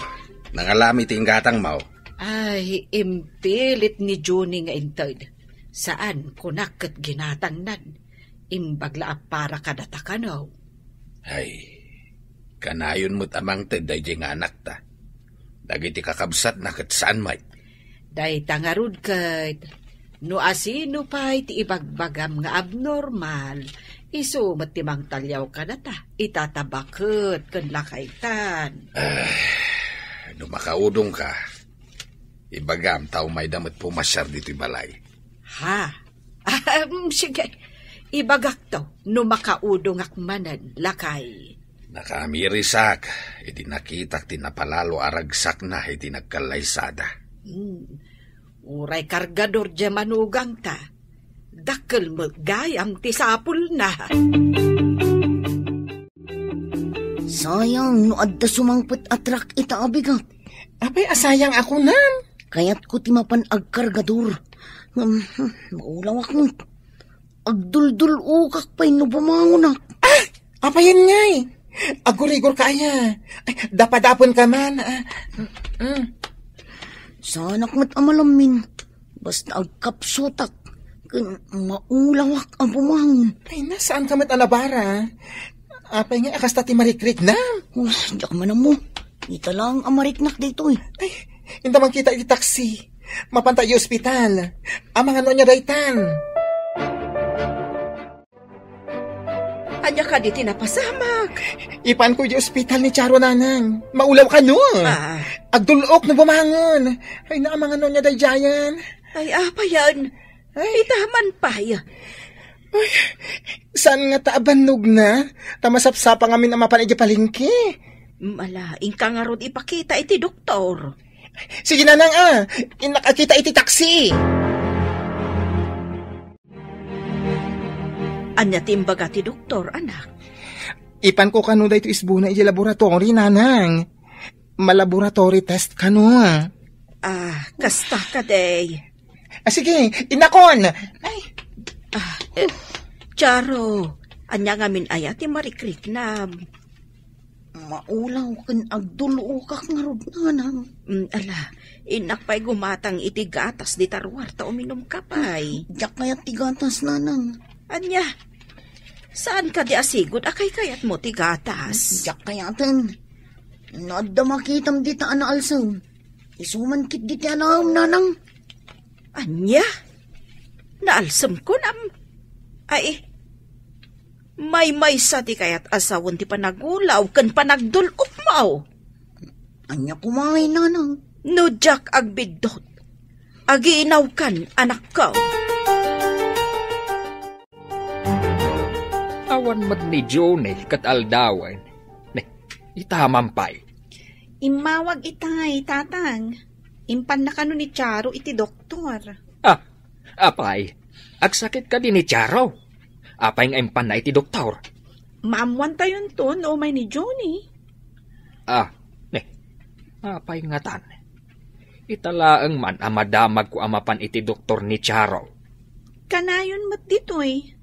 Nangalami ti ingatang mau. Ay, impilit ni Johnny nga intad. Saan kunakat ginatangnan? Imbagla para kadatakanaw. Ay, kanayon mo't amang tad day nga anak ta. Dagiti kakabsat na kat saan may. Day tangarud kat. No asino pa'y ti ibagbagam nga abnormal. Iso matimang talyaw ka na ta. Itatabakot kan lakaitan. No makaudong ka. Ibagam tao may damot pumasyar dito'y balay. Ha? Sige. Ibagak to. No makaudong akmanan lakay. Nakamirisak. Iti nakitak tinapalalo aragsak na iti nagkalaysada. Uray kargador dya manugang ta. dakkel maggayam ti sapul na. Sayang, no adda sumangpet atrak ita abigat. Apay asayang ako nam. Kaya't ko timapan agkargador. Maulawak mo. Agdul-dul ukak pa'y no bumangunak. Apayan ngay. Agurigor kaya. Ay, dapadapon ka man. Sanak mat amalamin. Basta agkapsotak. Maulawak ang bumangon. Ay, nasaan ka mat alabara? Apay nga akas tati marikrik na. Diyak man mo. Ita lang ang mariknak dito eh. Ay, hindi man kita iti taksi. Mapantay yung ospital. Amang ano niya daytan. Anya ka di tinapasamak. Ipan ko yung ospital ni Charo nanang. Maulaw ka no. Agdulok na bumangon. Ay, naamang ano niya dayjayan. Ay, apa yan? Ay, itaman pa yan. Ay, saan nga taabanog na? Tamasapsapa ngamin ang mapanay palingki. Malaing ka nga ron ipakita iti doktor. Sige nanang inakakita iti taksi. Anya timbaga ti doktor, anak. Ipan ko kano da ito isbuna iti laboratory, nanang. Malaboratory test kano. Kasta ka day. Sige, inakon. Ay. Charo, anya ngamin ayati marikrik na. Maulaw kan agdulukak nga rod nanang. Inakpay gumatang iti gatas di tarwar ta uminom ka pay. Diyak kayat ti gatas nanang. Anya, saan ka di asigod akay kayat mo ti gatas? Diyak kayatan. Naadda makitam di ta anaalsam. Isuman kit di ti anam nanang. Anya? Naalsam ko nam. Ay, may sa ti kayat asawon ti panagulaw kan panagdulop mo. Anya kumain nanang. No jak agbidot. Agiinaw kan anak ko. Awan mad ni Jone kat aldawan. Itamampay. Imawag itay, tatang. Impan na kano ni Charo iti doktor. Apay. Agsakit ka din ni Charo. Apay nga impan na iti doktor. Maamwan tayon to no may ni Johnny. Apay nga tan. Italaang man amadamag ko amapan iti doktor ni Charo. Kanayon mat ditoy.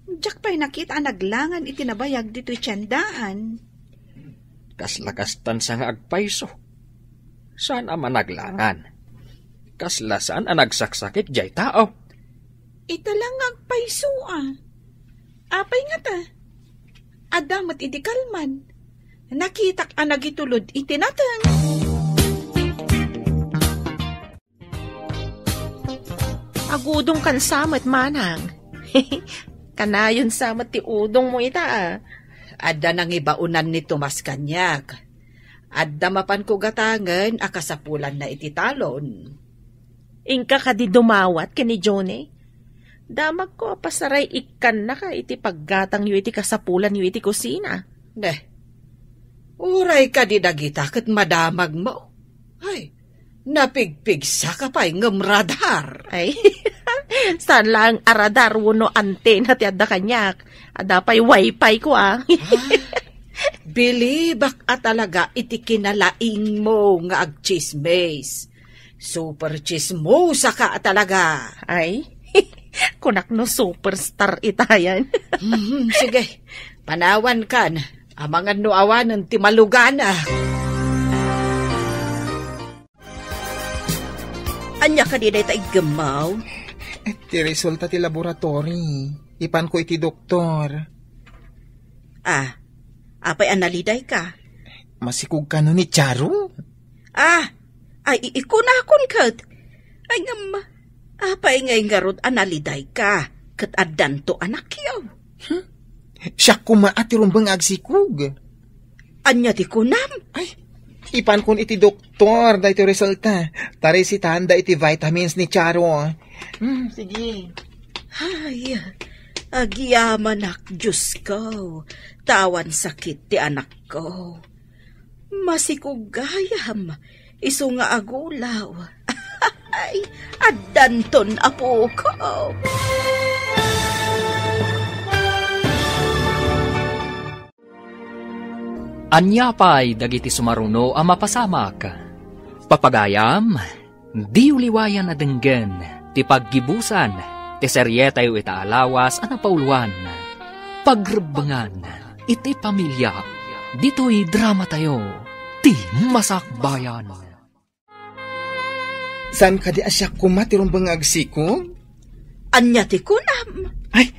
Diyak pa'y nakita naglangan itinabayag dito'y tiyandaan. Kaslakastan sa nga agpayso. Saan ama naglangan? Kaslasan ang nagsaksakit jay tao. Italang agpayso Apay nga ta. Adamat iti kalman. Nakitak ang nagitulod itinatang. Agudong kan samat manang. Kanayon samat ti udong mo ita Adda nang ibaunan ni Tomas Kanyak. Adda mapan ko gatangan akasapulan na iti talon. Ingka ka di dumawat kini Johnny? Damag ko pasaray ikan na ka iti paggatang yu iti kasapulan yu iti kusina. Uray ka di dagita kat madamag mo. Ay, napigpigsa ka pa'y ngamradar. Ay, saan lang aradar wuno antena ti adda kanyak. Adda pa'y wifi ko Bilibak talaga iti kinalaing mo nga agchismes. Super chismosa ka talaga. Ay, kunak no superstar itayan. Sige, panawan kan. Amangan no awanan ti malugana. Anya ka di na igamaw? Ti resulta ti laboratory. Ipan ko iti doktor. Apay analiday ka? Masikog ka no ni Charo? Ay ikunakon kat. Ay ngam, apay ngay ngarod analiday ka. Kat adan to anak yaw. Siya kumaati rumbang agsikog. Anya ti kunam? Ay, ipan kun iti doktor, da iti resulta. Tari si tanda iti vitamins ni Charo. Sige. Ay, agyaman ak, Diyos ko. Tawan sakit ti anak ko. Masikugayam, iso nga agulaw. Ay, adanton apo ko. Anyapay dagiti sumaruno ang mapasamak. Papagayam, di uliwayan na denggen, ti paggibusan, ti seryetayo itaalawas ang napauluan. Pagrebangan, iti pamilya, dito'y drama tayo, ti masakbayan. Saan ka di asyak kumatirong bangagsikog? Anya ti kunam. Ay,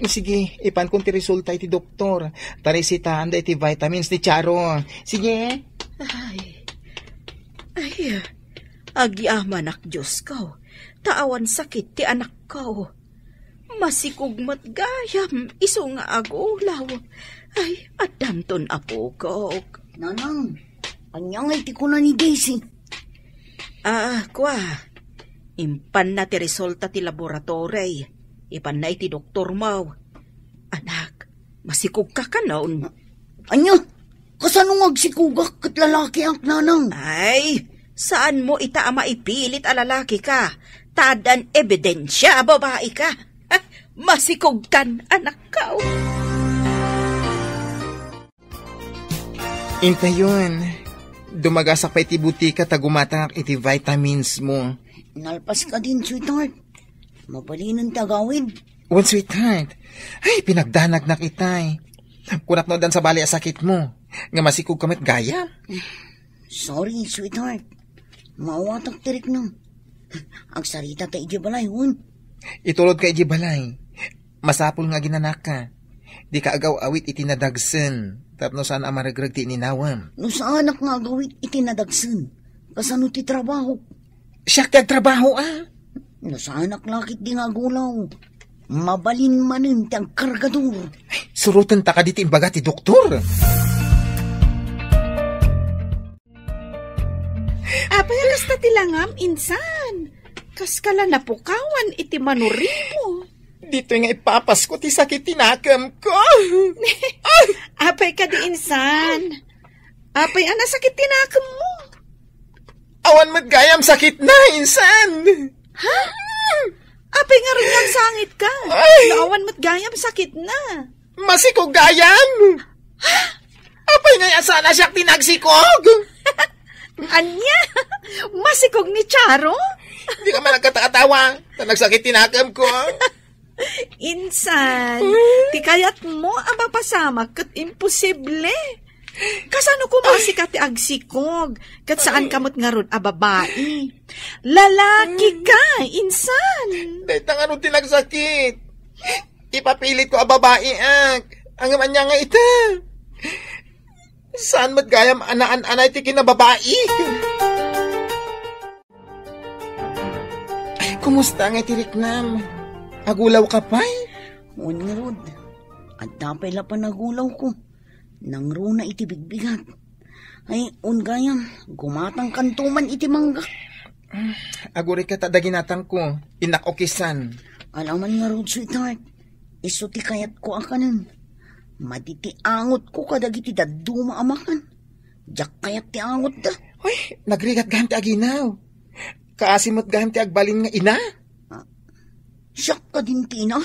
sige, ipan kong ti resulta iti doktor. Tarisitahan da iti vitamins ni Charo. Sige. Ay, agiaman ak Diyos ko. Taawan sakit ti anak ko. Masikugmat gayam, iso nga agulaw. Ay, adanton apo ko. Nanang, anyang iti ko na ni Daisy. Kwa. Impan na ti resulta ti laboratory. Ipan na iti doktor mo. Anak, masikug ka ka noon. Anya, kasanong agsikugak kat lalaki ang nanang? Ay, saan mo ita maipilit a lalaki ka? Tadan ebidensya, babae ka. Masikog kan, anak ka. Inta yun. Dumagasak pa iti butika tagumatang iti vitamins mo. Nalpas ka din, sweetheart. Mapalinan tagawid. One sweetheart. Ay, pinagdanag na kitay. Kunat no dan sa bali a sakit mo. Nga masikog kamit gaya. Sorry, sweetheart. Mauwatak tirik nang. Ang sarita ta iji balay, hun. Itulod ka iji balay. Masapul nga ginanak ka. Di ka agaw awit itinadagsen. Tapno saan ang maragrag ti ininawam. No saan ak nga agawit itinadagsen. Kasano ti trabaho. Siya kag trabaho No saan ak lakit di nga gulaw. Mabalin manin ti ang kargador. Surutan ta ka diti imbaga ti doktor. Apay kasta tilangam, insan. Kaskala napukawan iti manurimo. Dito nga ipapas ko ti sakit tinakam ko. Apay ka di insan. Apay ana sakit tinakam mo. Awan magayam sakit na, insan. Ha? Apay nga rin ang sangit ka. Ay! Naawan mo't gayam sakit na. Masikog gayam. Apay nga asana siya tinagsikog. Anya? Masikog ni Charo? Hindi ka man nagkatakatawa na nagsakit tinakam ko. Insan, ti kayat mo ang mapasama kat imposible. Kasano kumasi ka ti agsikog kat saan kamot nga ron a babae. Lalaki ka, insan. Dahil nga ron tinagsakit. Ipapilit ko a babae ang amanya nga ita. Saan matgayam anaan-anay ti kinababae? Ay, kumusta nga ti Riknam? Agulaw ka pa Huwag nga rod. At tapay la pa nagulaw ko. Nang runa iti bigbigat. Ay, gayam, gumatang kantuman iti mangga. Aguri ka tadaginatang ko, inakokisan. Alaman nga rod, sweetheart. Iso ti kayat ko akanin. Maditi angot ko kadagiti daduma amakan. Diyak kayat ti angot da. Hoy, nagrigat ganti aginaw. Kaasimot ganti agbalin nga ina. Siyak ka din ti ina.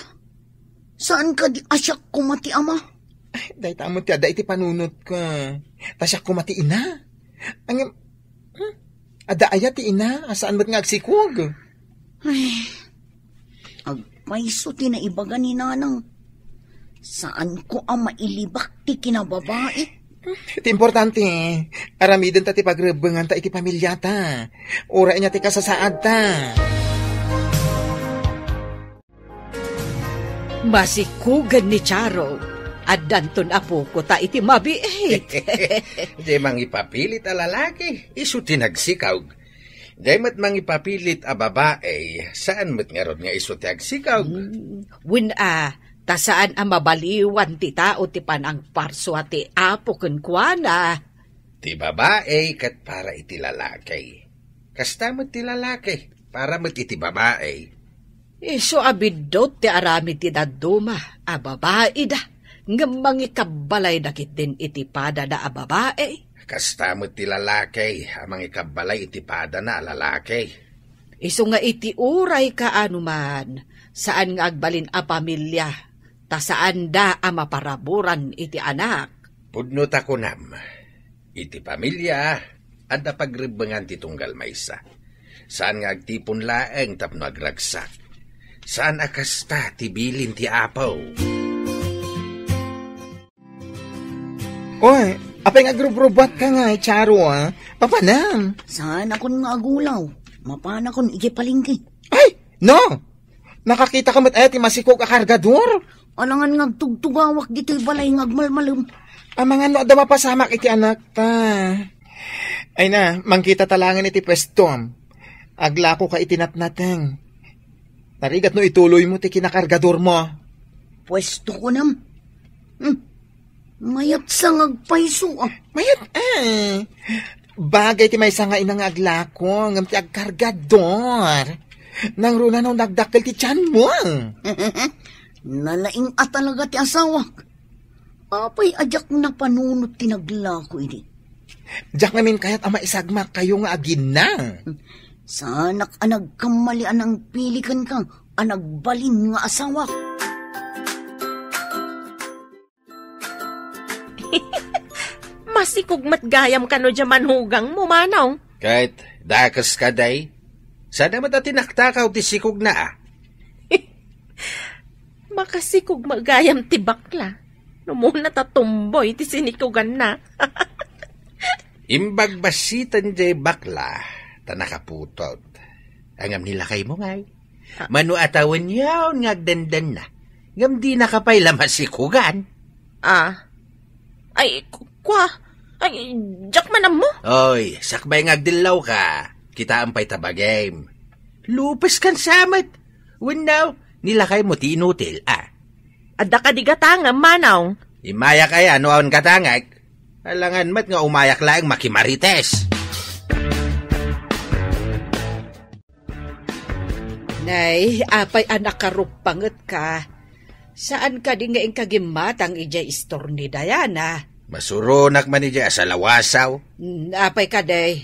Saan ka di asyak ko mati ama? Dahil tamon ti ada iti panunot ko. Tasyak ko mati ina. Ang ada aya ti ina, asaan mo't nga agsikog. Ay, agpaiso ti naibaga ni nanang. Saan ko ang mailibak ti kinababae? Iti importante, aramiden ta ti pagrebengan ta iti pamilya ta. Ura niya ti kasasaad ta. Masikugan ni Charo. At danton apo ko ta iti mabiit. Di mang ipapilit a lalaki, iso tinagsikaw. Di mat mang ipapilit a babae, saan mat nga ron nga iso tinagsikaw? Tasaan ang mabaliwan ti tao ti panang parso at ti apo kenkwana. Ti babae kat para iti lalaki. Kasta mat ti lalaki, para mat iti babae. Iso abidot ti arami ti daduma, a babae da. Ngamang ikabalay dakit din iti pada na a babae. Kasta mat ti lalaki, amang ikabalay iti pada na lalaki. Iso nga iti uray ka anuman, saan nga agbalin a pamilya, ta saan da a maparaburan iti anak. Pudnot ako nam. Iti pamilya, at napagribangan ti tunggal maysa. Saan nga agtipon laeng tapno agragsak. Saan akasta ti bilin ti apaw. Oy, apay nga grubrubat ka nga, Charo, ha? Papanam. Saan akong nga agulaw? Mapana kon ije palingki. Ay, no! Nakakita ka mat ti masikog a kargador. Alangan ngagtugtugawak dito'y balay ngagmalmalum. Ang mga no, da mapasamak iti anak ta. Ay na, mangkita talangan iti pwestom. Agla ko ka itinatnateng. Narigat no ituloy mo ti kinakargador mo. Pwesto ko nam. Mayat sa ngagpaiso ah. Mayat bagay ti may sanga inang agla ko ngam ti agkargador. Nang runa no nagdakkel ti tiyan mo. Nalaing at talaga ti asawak. Apay ajak na panunot tinagla ko ini. Diyak namin kaya't ama isagmak kayo nga agin na. Sanak anag kamalian ang pilikan kang anagbalin nga asawa. Masikog matgayam ka no dyaman hugang mo, manong. Kahit dakas ka day, sana matatinakta ti sikog na ah. Makasikog magayam ti bakla. No muna tatumboy ti sinikugan na. Imbag basitan jay bakla, tanakaputot. Angam nila kay mo ngay. Manu atawan yaw ngagdandan na. Ngam di nakapay lamasikugan. Ay, ay, jak manam mo. Oy, sakbay ngagdilaw ka. Kita ampay tabagame. Lupes kan samat. Winaw, nila kay mo ti inutil Adda ka di gatanga, manaw. Imaya kaya ano aon katangag. Alangan mat nga umayak laeng makimarites. Nay, apay anak karupanget ka. Saan ka di nga ing kagimatang ija istor ni Diana? Masurunak man ija sa lawasaw. Apay ka day.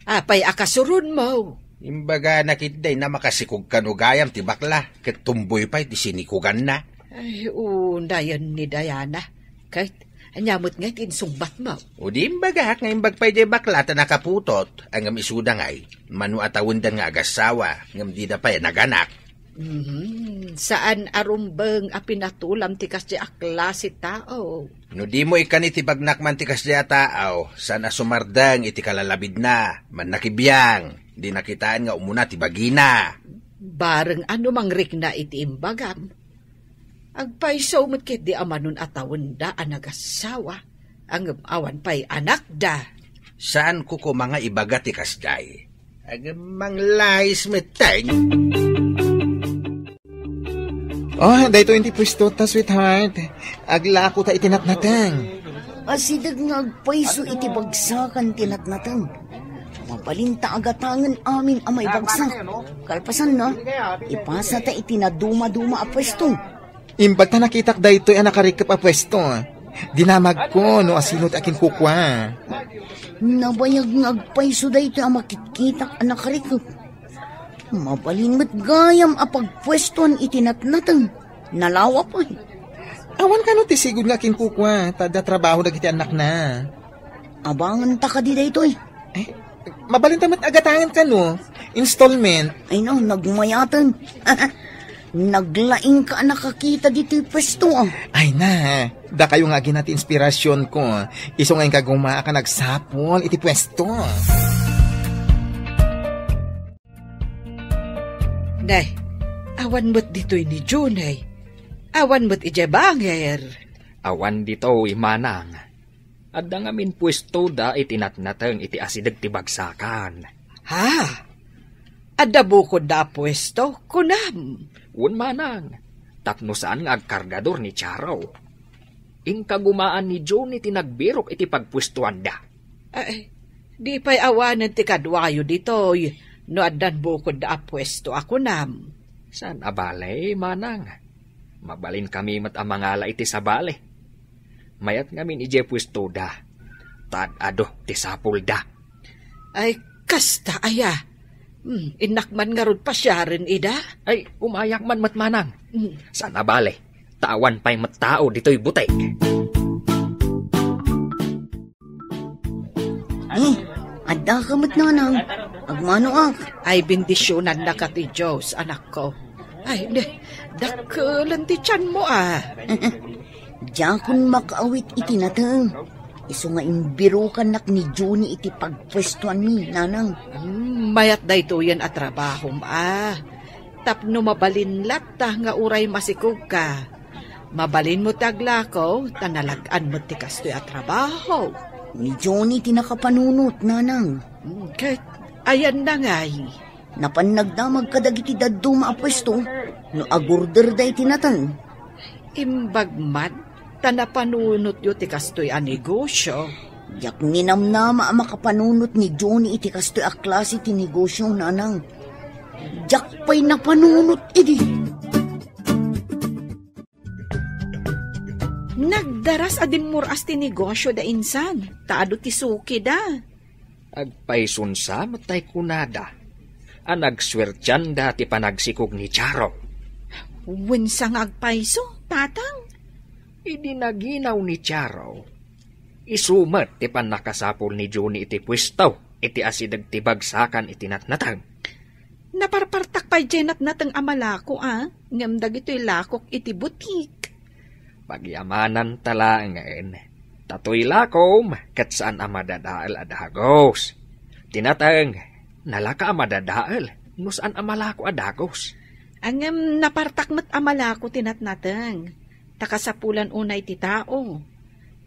Apay akasurun mo. Imbaga nakitday na makasikog kanugayam ti bakla. Ket tumboy pa'y ti sinikugan na. Ay, dayan ni Diana. Kahit anyamot nga tinsumbat mo. O di imbaga nga imbag pa'y di bakla ta nakaputot. Ang isuda ngay, manu atawundan nga agasawa. Ngam di na pa'y naganak. Saan arumbeng apinatulam tikas di akla si tao? No di mo ikanitibagnak man tikas di tao. Sana sumardang iti kalalabid na. Man nakibiyang. Di nakitaan nga umuna ti bagina. Bareng ano mangrik na iti imbagam. Agpaiso matkit di amanon atawon da anagasawa. Ang awan pa'y anak da. Saan ko mga ibaga ti kasday? Ang manglais meteng. Oh, dahito hindi pwesto ta, sweetheart. Agla ko ta itinatnateng. Asidag nga agpaiso iti bagsakan tinatnateng. Mabalinta agatangan amin amay bagsak. Kalpasan na, ipasa ta itinaduma-duma a pwesto. Imbag ta nakitak dahito ay nakarikap a pwesto. Dinamag ko no asinot akin kukwa. Nabayag nga agpaiso dahito ang makitkitak a nakarikap. Mabalinmat gayam a pagpwestoan itinatnatang. Nalawa pa. Awan ka no tisigod nga akin kukwa. Tada trabaho na kiti anak na. Abangan ta ka di dahito eh. Mabalintamat agatangan ka no. Installment. Ay no, nagmayatan. Naglaing ka nakakita dito yung pwesto ah. Ay na, da kayo nga ginati inspirasyon ko. Iso ngayon kaguma ka nagsapol iti pwesto. Nay, awan mo't dito'y ni Junay. Awan mo't ijabanger. Awan dito imanang. Adda ngamin pwesto da itinatnateng iti asidag ti bagsakan. Ha? Adda bukod da pwesto? Kunam. Un manang. Tapno saan nga agkargador ni Charo. Ing kagumaan ni Johnny tinagbirok iti pagpwestuan da. Ay, di pa'y awanan ti kadwayo dito'y. No addan bukod da pwesto ako nam. San abale, manang? Mabalin kami mat amangala iti sabale. Mayat ngamin ije pwesto da. Tad ado ti sapul da. Ay, kasta aya. Inakman nga rod pa siya rin, ida? Ay, umayak man matmanang. San abale? Tawan pa'y mattao dito'y butek. Adda ka mat nanang. Agmano ak. Ay, bendisyonan na ka ti Diyos, anak ko. Ay, dakkelan ti tiyan mo Diyakon makaawit iti natang. Iso nga imbiro ka nak ni Juni iti pagpwestuan mi, nanang. Mayat da ito yan at trabaho Tapno mabalinlat ta nga uray masikog ka. Mabalin mo taglako, tanalagaan mo ti kastoy at trabaho. Ni Johnny tinakapanunot, nanang. Kahit ayan na ngay. Napanagdamag kadagiti daddo maapwesto, no agurder day tinatan. Imbagman, tanapanunot yo ti kastoy a negosyo. Yak ninamnama makapanunot ni Johnny iti kastoy a klase ti negosyo, nanang. Jak pa'y napanunot idi. Nagdaras adin muras ti negosyo da insan. Taado ti suki da. Agpaisunsa matay kunada. Anagswertyan da ti panagsikog ni Charo. Winsang agpaiso, tatang. Idinaginaw ni Charo. Isumat ti panakasapol ni Johnny iti pwistaw. Iti asidag ti bagsakan iti natnatang. Naparpartak pa jenat natang amalako ngamdag ito'y lakok iti butik. Pagyamanan talangan. Tatoy lakom kat saan amadadaal adagos. Tinatang nalaka amadadaal no saan amalako adagos. Ang napartak mat amalako tinatnatang. Takasapulan unay ti tao.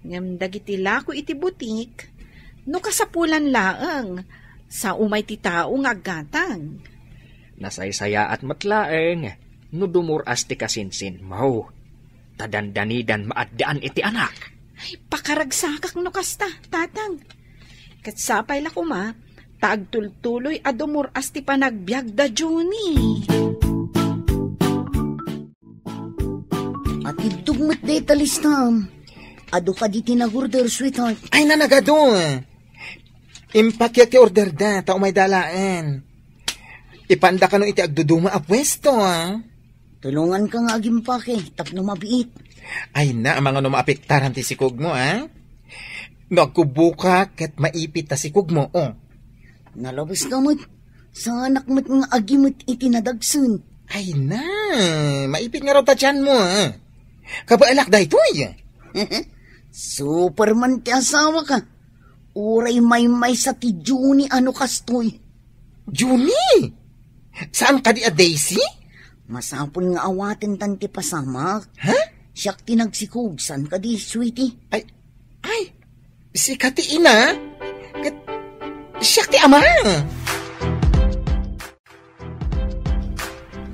Ngam dagiti lako iti butik. No kasapulan laang sa umay ti tao ngaggatang. Nasaysaya at matlaeng no dumuras ti kasinsin mo. Tadandanidan maaddaan iti anak. Ay, pakaragsakak no kasta, tatang. Katsapay la kuma, taagtultuloy adumuras ti panagbiag da Johnny. At itugmat day talistam. Ado ka di tinagurder, sweetheart. Ay, nanagado. Impakyak ti order da, tao may dalaan. Ipanda ka no iti agduduma a pwesto, Tulungan ka nga agimpake, tapno mabiit. Ay na, mga no maapektaran ti sikog mo, Nagkubuka ket maipit ta sikog mo, Nalabas ka mo't, sa anak mo't nga agimot iti nadagsun. Ay na, maipit nga raw ta tiyan mo, Kabaalak da ito'y. Superman ti asawa ka. Uray may sa ti Juni ano kastoy. Juni? Saan ka di a Daisy? Masapon nga awaten tan ti pasamak. Ha? Siyak tinagsikog, saan ka di, sweetie? Ay, si Kati ina? Siyak ti ama.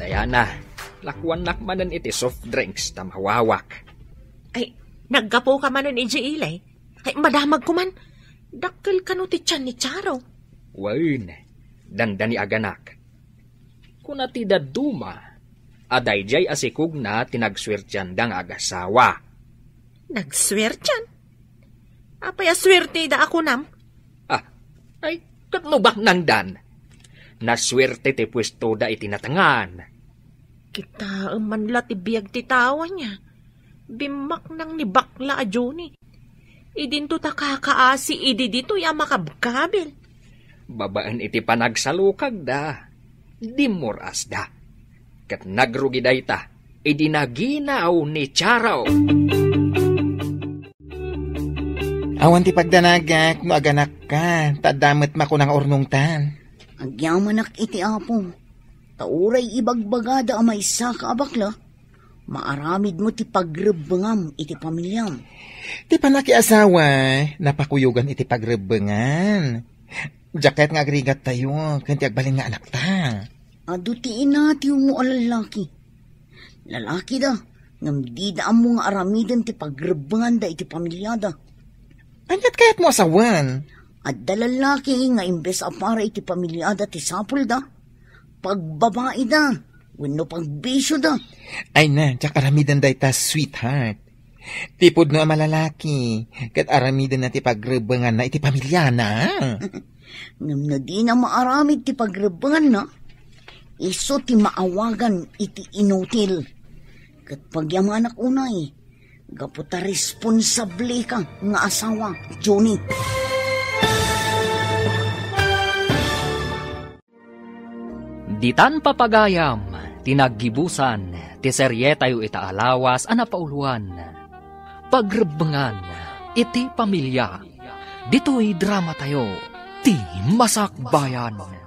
Diana, lakwan nakmanan iti soft drinks tamhawawak. Ay, naggapo ka man nun Ilay. Ay, madamag ko man. Dakkel ka no ti tiyan ni Charo. Wain, dandani aganak. Kuna ti daduma, aday jay asikog na tinagswertyan dang agasawa. Nagswertyan? Apay aswerte da ako nam? Ay, katlubak nang dan. Naswerte ti pwesto da itinatangan. Kita manla ti biyag ti tawa niya. Bimak nang ni bakla a Johnny. Idinto ta kakaasi idi dito ya makabkabil. Babaan iti panagsalukag da. Dimuras da. Kat nagrugi da ita, idinaginaw ni Charo. Awan ti pagdanagak, no aganak ka, tadamat makunang ornong tan. Agyamanak iti apo. Tauray ibagbagada amay sa kaabakla. Maaramid mo ti pagrebengam iti pamilyam. Ti panakiasawa, napakuyugan iti pagrebengan. Jaket nga agrigat tayo, kanti agbalin nga anak ta. Ado ti inati mo alalaki. Lalaki da, ngam di da mo nga aramidan ti pagrebengan da iti pamilyada. Anyat kayat mo asawan? At dalalaki nga imbes apara iti pamilyada ti sapul da. Pagbabae da, wano pagbisyo da. Ay na, tsak aramidan da ita sweetheart. Tipod no malalaki, kat aramidan na ti pagrebengan na iti pamilya na. Ngam na di na maaramid ti pagrebengan na, iso ti maawagan iti inutil. Kat pagyamanak unay, gaputa responsable ka nga asawa, Johnny. Ditan papagayam, tinaggibusan, ti serye tayo itaalawas anapauluan. Pagrebengan, iti pamilya, dito'y drama tayo, ti Masakbayan.